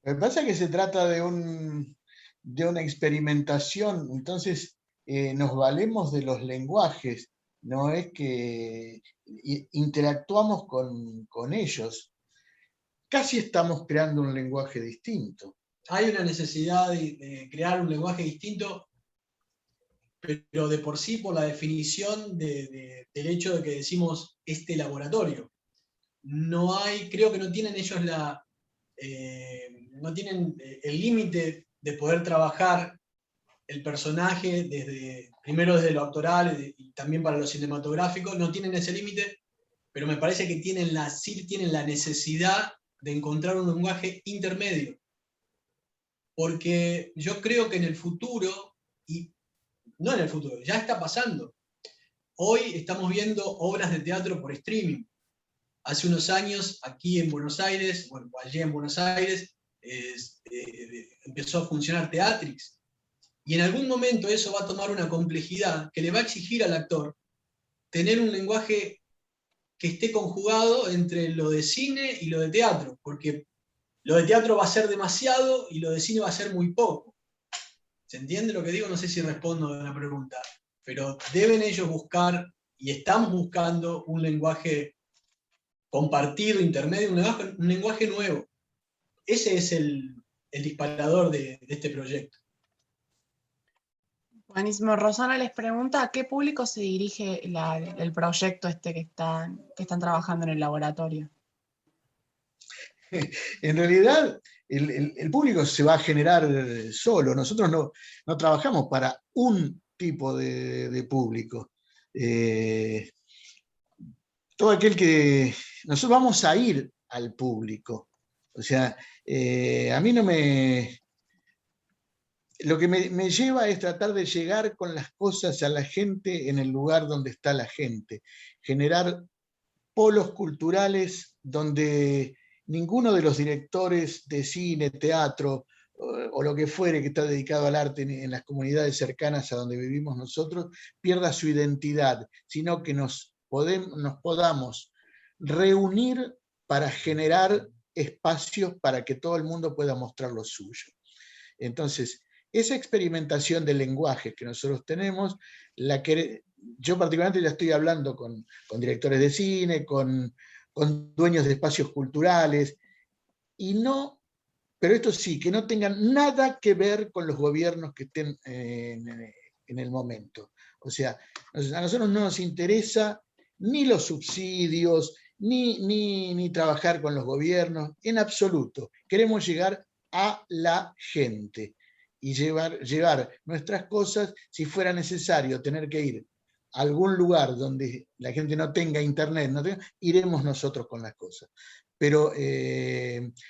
Me pasa que se trata de una experimentación, entonces nos valemos de los lenguajes, no es que interactuamos con ellos. Casi estamos creando un lenguaje distinto. Hay una necesidad de crear un lenguaje distinto, pero de por sí por la definición del hecho de que decimos este laboratorio. No hay, creo que no tienen ellos no tienen el límite de poder trabajar el personaje primero desde lo actoral y también para lo cinematográfico, no tienen ese límite, pero me parece que sí tienen la necesidad de encontrar un lenguaje intermedio. Porque yo creo que en el futuro, y no en el futuro, ya está pasando. Hoy estamos viendo obras de teatro por streaming. Hace unos años, aquí en Buenos Aires, bueno, allí en Buenos Aires, empezó a funcionar Teatrix. Y en algún momento eso va a tomar una complejidad que le va a exigir al actor tener un lenguaje que esté conjugado entre lo de cine y lo de teatro, porque lo de teatro va a ser demasiado y lo de cine va a ser muy poco. ¿Se entiende lo que digo? No sé si respondo a la pregunta, pero deben ellos buscar, y estamos buscando, un lenguaje compartido, intermedio, un lenguaje nuevo. Ese es el disparador de este proyecto. Buenísimo. Rosana les pregunta ¿a qué público se dirige el proyecto que están trabajando en el laboratorio? En realidad, el público se va a generar solo. Nosotros no trabajamos para un tipo de público. Todo aquel que... Nosotros vamos a ir al público. O sea, a mí no me... Lo que me lleva es tratar de llegar con las cosas a la gente en el lugar donde está la gente. Generar polos culturales donde ninguno de los directores de cine, teatro o lo que fuere que está dedicado al arte en las comunidades cercanas a donde vivimos nosotros pierda su identidad, sino que nos podamos reunir para generar espacios para que todo el mundo pueda mostrar lo suyo. Entonces, esa experimentación del lenguaje que nosotros tenemos, yo particularmente ya estoy hablando con directores de cine, con dueños de espacios culturales, pero esto sí, que no tengan nada que ver con los gobiernos que estén en el momento. O sea, a nosotros no nos interesa ni los subsidios, ni trabajar con los gobiernos, en absoluto. Queremos llegar a la gente y llevar nuestras cosas, si fuera necesario tener que ir a algún lugar donde la gente no tenga internet, iremos nosotros con las cosas. Pero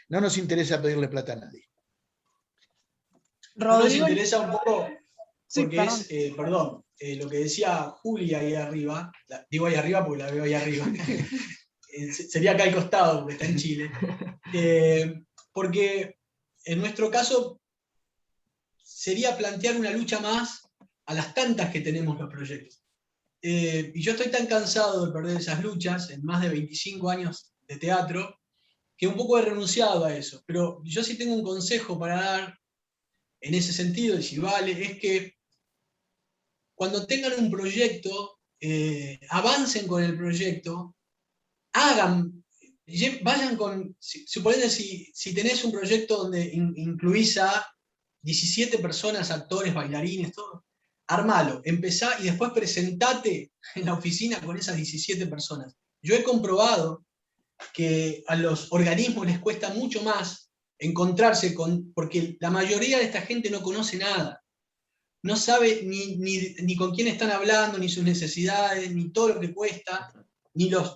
no nos interesa pedirle plata a nadie. No nos interesa un poco, porque sí, lo que decía Julia ahí arriba, digo ahí arriba porque la veo ahí arriba, sería acá al costado porque está en Chile, porque en nuestro caso sería plantear una lucha más a las tantas que tenemos los proyectos. Y yo estoy tan cansado de perder esas luchas en más de 25 años de teatro, que un poco he renunciado a eso. Pero yo sí tengo un consejo para dar en ese sentido, y si vale, es que cuando tengan un proyecto, avancen con el proyecto, vayan con, suponete si tenés un proyecto donde incluís a 17 personas, actores, bailarines, todo, armalo, empezá y después presentate en la oficina con esas 17 personas. Yo he comprobado que a los organismos les cuesta mucho más encontrarse porque la mayoría de esta gente no conoce nada. No sabe ni con quién están hablando, ni sus necesidades, ni todo lo que cuesta, ni los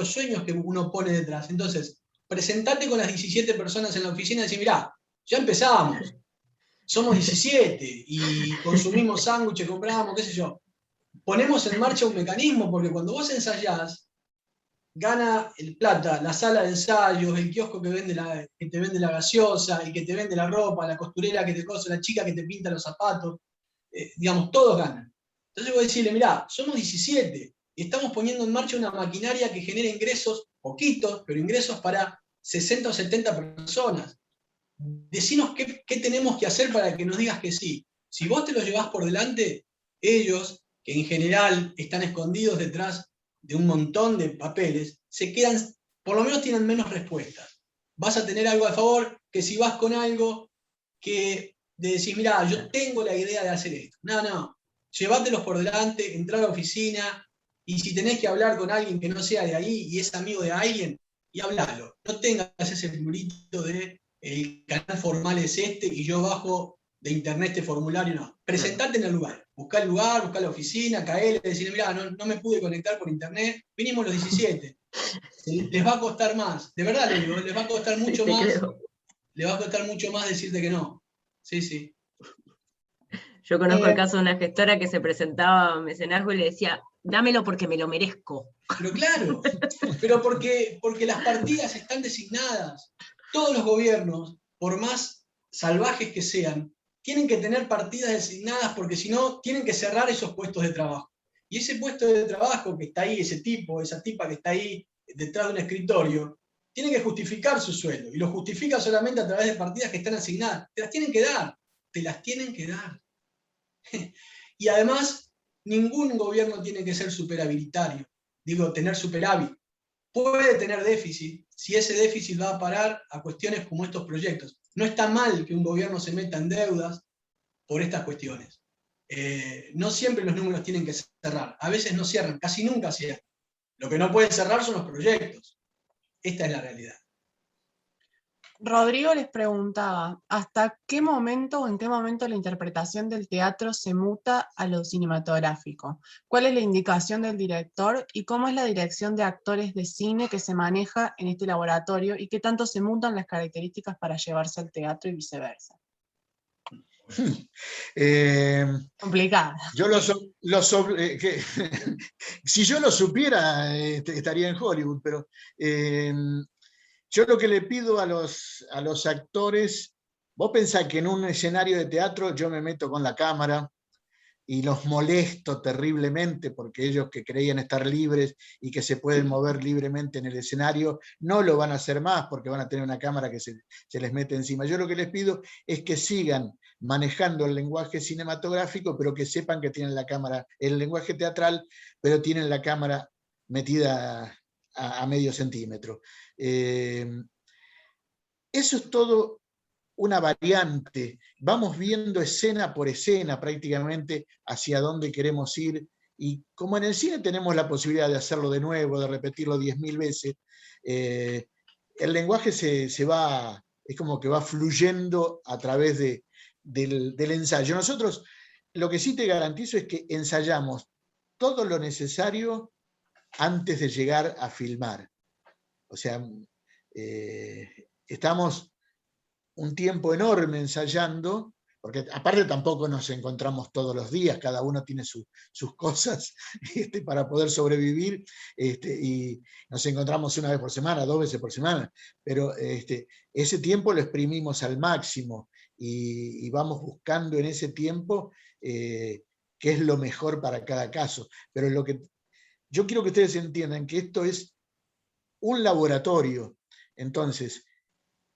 sueños que uno pone detrás. Entonces, presentate con las 17 personas en la oficina y decir, mirá, ya empezamos, somos 17 y consumimos sándwiches, compramos, qué sé yo. Ponemos en marcha un mecanismo, porque cuando vos ensayás, gana el plata, la sala de ensayos, el kiosco que te vende la gaseosa, el que te vende la ropa, la costurera que te cose, la chica que te pinta los zapatos, digamos, todos ganan. Entonces voy a decirle, mirá, somos 17 y estamos poniendo en marcha una maquinaria que genera ingresos, poquitos, pero ingresos para 60 o 70 personas. Decinos qué tenemos que hacer para que nos digas que sí. Si vos te los llevás por delante, ellos, que en general están escondidos detrás de un montón de papeles, se quedan, por lo menos tienen menos respuestas. Vas a tener algo a favor que si vas con algo que de decir, mirá, yo tengo la idea de hacer esto. No, llévatelos por delante, entrá a la oficina, y si tenés que hablar con alguien que no sea de ahí y es amigo de alguien, y hablalo. No tengas ese figurito de el canal formal es este y yo bajo de internet este formulario, no. Presentate en el lugar, buscá la oficina, caele, decirle, mirá, no me pude conectar por internet, vinimos los 17. Les va a costar más, de verdad les digo, les va a costar mucho más. Le va a costar mucho más decirte que no. Sí. Yo conozco el caso de una gestora que se presentaba a mecenazgo y le decía, dámelo porque me lo merezco. Pero claro, pero porque las partidas están designadas. Todos los gobiernos, por más salvajes que sean, tienen que tener partidas designadas porque si no, tienen que cerrar esos puestos de trabajo. Y ese puesto de trabajo que está ahí, ese tipo, esa tipa que está ahí detrás de un escritorio, tiene que justificar su sueldo. Y lo justifica solamente a través de partidas que están asignadas. Te las tienen que dar. Y además, ningún gobierno tiene que ser superhabilitario. Digo, tener superávit. Puede tener déficit, si ese déficit va a parar a cuestiones como estos proyectos. No está mal que un gobierno se meta en deudas por estas cuestiones. No siempre los números tienen que cerrar. A veces no cierran, casi nunca cierran. Lo que no pueden cerrar son los proyectos. Esta es la realidad. Rodrigo les preguntaba, ¿hasta qué momento o en qué momento la interpretación del teatro se muta a lo cinematográfico? ¿Cuál es la indicación del director y cómo es la dirección de actores de cine que se maneja en este laboratorio y qué tanto se mutan las características para llevarse al teatro y viceversa? Complicada. Si yo lo supiera, estaría en Hollywood, pero yo lo que le pido a los actores, vos pensás que en un escenario de teatro yo me meto con la cámara, y los molesto terriblemente porque ellos que creían estar libres y que se pueden mover libremente en el escenario, no lo van a hacer más porque van a tener una cámara que se les mete encima. Yo lo que les pido es que sigan manejando el lenguaje cinematográfico, pero que sepan que tienen la cámara, el lenguaje teatral, pero tienen la cámara metida a medio centímetro. Eso es todo una variante, vamos viendo escena por escena prácticamente hacia dónde queremos ir, y como en el cine tenemos la posibilidad de hacerlo de nuevo, de repetirlo 10.000 veces, el lenguaje se va, es como que va fluyendo a través del ensayo. Nosotros lo que sí te garantizo es que ensayamos todo lo necesario antes de llegar a filmar. O sea, estamos un tiempo enorme ensayando, porque aparte tampoco nos encontramos todos los días, cada uno tiene sus cosas para poder sobrevivir, y nos encontramos una vez por semana, 2 veces por semana, pero ese tiempo lo exprimimos al máximo y vamos buscando en ese tiempo qué es lo mejor para cada caso. Pero yo quiero que ustedes entiendan que esto es un laboratorio, entonces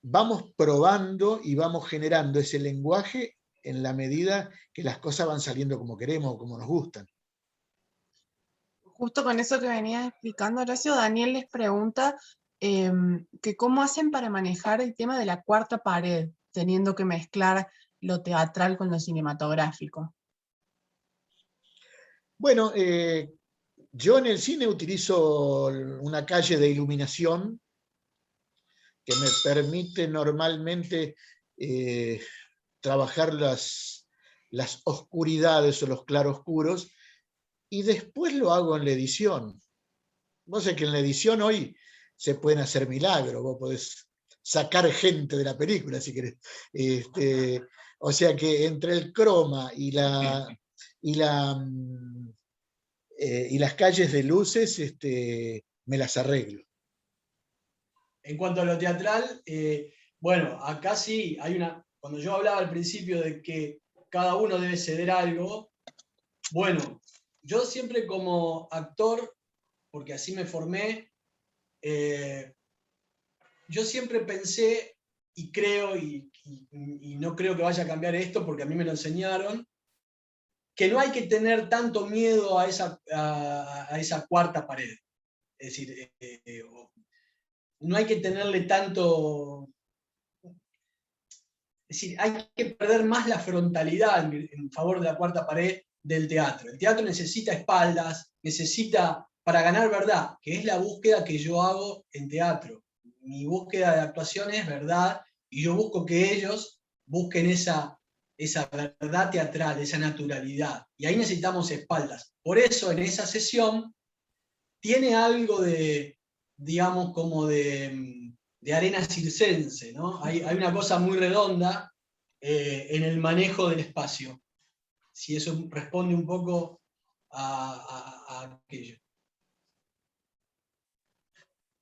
vamos probando y vamos generando ese lenguaje en la medida que las cosas van saliendo como queremos o como nos gustan. Justo con eso que venías explicando, Horacio, Daniel les pregunta que cómo hacen para manejar el tema de la cuarta pared, teniendo que mezclar lo teatral con lo cinematográfico. Bueno, yo en el cine utilizo una calle de iluminación que me permite normalmente trabajar las oscuridades o los claroscuros, y después lo hago en la edición. Vos sabés que en la edición hoy se pueden hacer milagros, vos podés sacar gente de la película si querés. O sea que entre el croma y las calles de luces me las arreglo. En cuanto a lo teatral, bueno, acá sí hay cuando yo hablaba al principio de que cada uno debe ceder algo, bueno, yo siempre como actor, porque así me formé, yo siempre pensé y creo, y no creo que vaya a cambiar esto porque a mí me lo enseñaron, que no hay que tener tanto miedo a esa cuarta pared. Es decir, no hay que tenerle tanto... Es decir, hay que perder más la frontalidad en favor de la cuarta pared del teatro. El teatro necesita espaldas, necesita, para ganar verdad, que es la búsqueda que yo hago en teatro. Mi búsqueda de actuación es verdad, y yo busco que ellos busquen esa verdad teatral, esa naturalidad. Y ahí necesitamos espaldas. Por eso en esa sesión tiene algo de, digamos, como de arena circense, ¿no? Hay una cosa muy redonda en el manejo del espacio. Si eso responde un poco a aquello.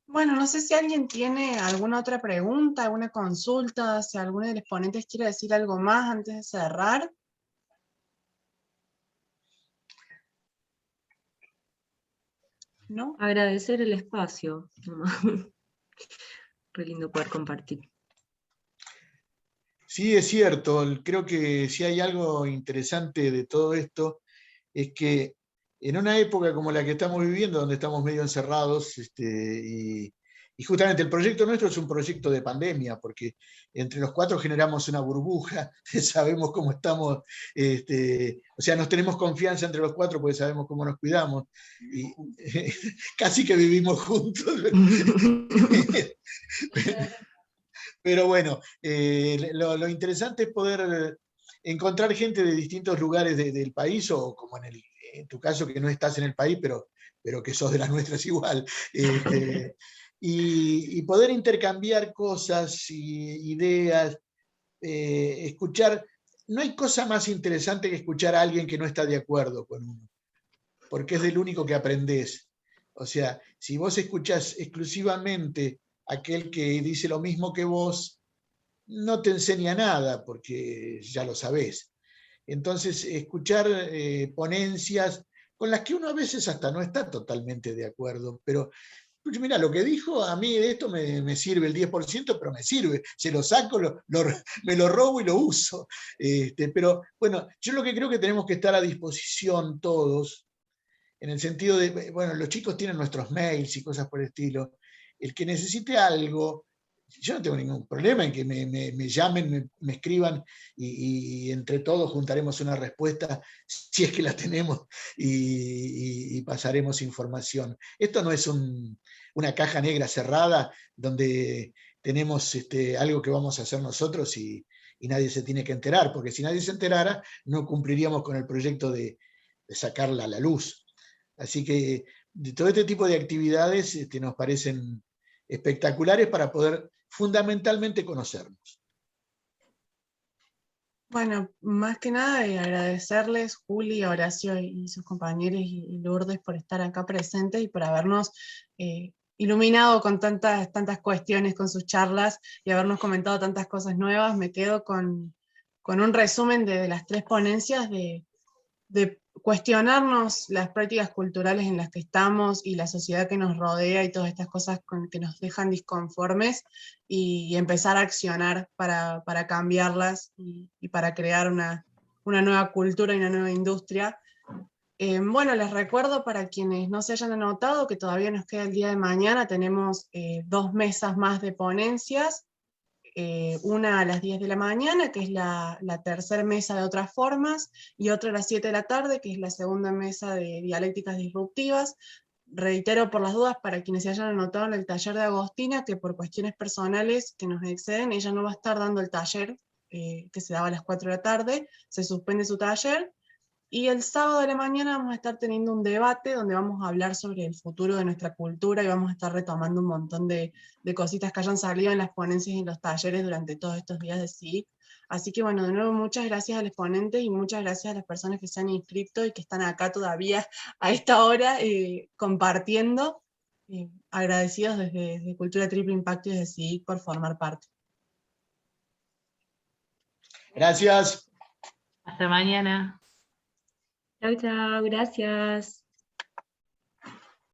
Bueno, no sé si alguien tiene alguna otra pregunta, alguna consulta, si alguno de los ponentes quiere decir algo más antes de cerrar. ¿No? Agradecer el espacio. Re lindo poder compartir. Sí, es cierto. Creo que si hay algo interesante de todo esto es que en una época como la que estamos viviendo, donde estamos medio encerrados, y justamente el proyecto nuestro es un proyecto de pandemia, porque entre los 4 generamos una burbuja, sabemos cómo estamos, o sea, nos tenemos confianza entre los 4 porque sabemos cómo nos cuidamos, y casi que vivimos juntos. Pero bueno, lo interesante es poder encontrar gente de distintos lugares del país, o como en tu caso que no estás en el país, pero que sos de las nuestras igual, y poder intercambiar cosas, ideas, escuchar. No hay cosa más interesante que escuchar a alguien que no está de acuerdo con uno, porque es del único que aprendés. O sea, si vos escuchás exclusivamente aquel que dice lo mismo que vos, no te enseña nada, porque ya lo sabés. Entonces, escuchar ponencias con las que uno a veces hasta no está totalmente de acuerdo, pero mira, lo que dijo, a mí esto me sirve el 10%, pero me sirve, se lo saco, me lo robo y lo uso. Pero bueno, yo lo que creo que tenemos que estar a disposición todos, en el sentido de, bueno, los chicos tienen nuestros mails y cosas por el estilo, el que necesite algo, yo no tengo ningún problema en que me llamen, me escriban y entre todos juntaremos una respuesta, si es que la tenemos, y pasaremos información. Esto no es una caja negra cerrada donde tenemos algo que vamos a hacer nosotros y nadie se tiene que enterar, porque si nadie se enterara no cumpliríamos con el proyecto de sacarla a la luz. Así que todo este tipo de actividades nos parecen espectaculares para poder fundamentalmente conocernos. Bueno, más que nada agradecerles, Juli, Horacio y sus compañeros y Lourdes por estar acá presentes y por habernos iluminado con tantas cuestiones con sus charlas y habernos comentado tantas cosas nuevas. Me quedo con un resumen de las 3 ponencias de cuestionarnos las prácticas culturales en las que estamos y la sociedad que nos rodea y todas estas cosas que nos dejan disconformes y empezar a accionar para cambiarlas y para crear una nueva cultura y una nueva industria. Bueno, les recuerdo para quienes no se hayan anotado que todavía nos queda el día de mañana, tenemos 2 mesas más de ponencias. Una a las 10 de la mañana, que es la tercera mesa de otras formas, y otra a las 7 de la tarde, que es la segunda mesa de dialécticas disruptivas. Reitero por las dudas para quienes se hayan anotado en el taller de Agostina, que por cuestiones personales que nos exceden, ella no va a estar dando el taller que se daba a las 4 de la tarde, se suspende su taller. Y el sábado de la mañana vamos a estar teniendo un debate donde vamos a hablar sobre el futuro de nuestra cultura y vamos a estar retomando un montón de cositas que hayan salido en las ponencias y en los talleres durante todos estos días de CIIC. Así que bueno, de nuevo muchas gracias a los ponentes y muchas gracias a las personas que se han inscrito y que están acá todavía a esta hora compartiendo. Agradecidos desde Cultura Triple Impacto y desde CIIC por formar parte. Gracias. Hasta mañana. Chau, chau, gracias.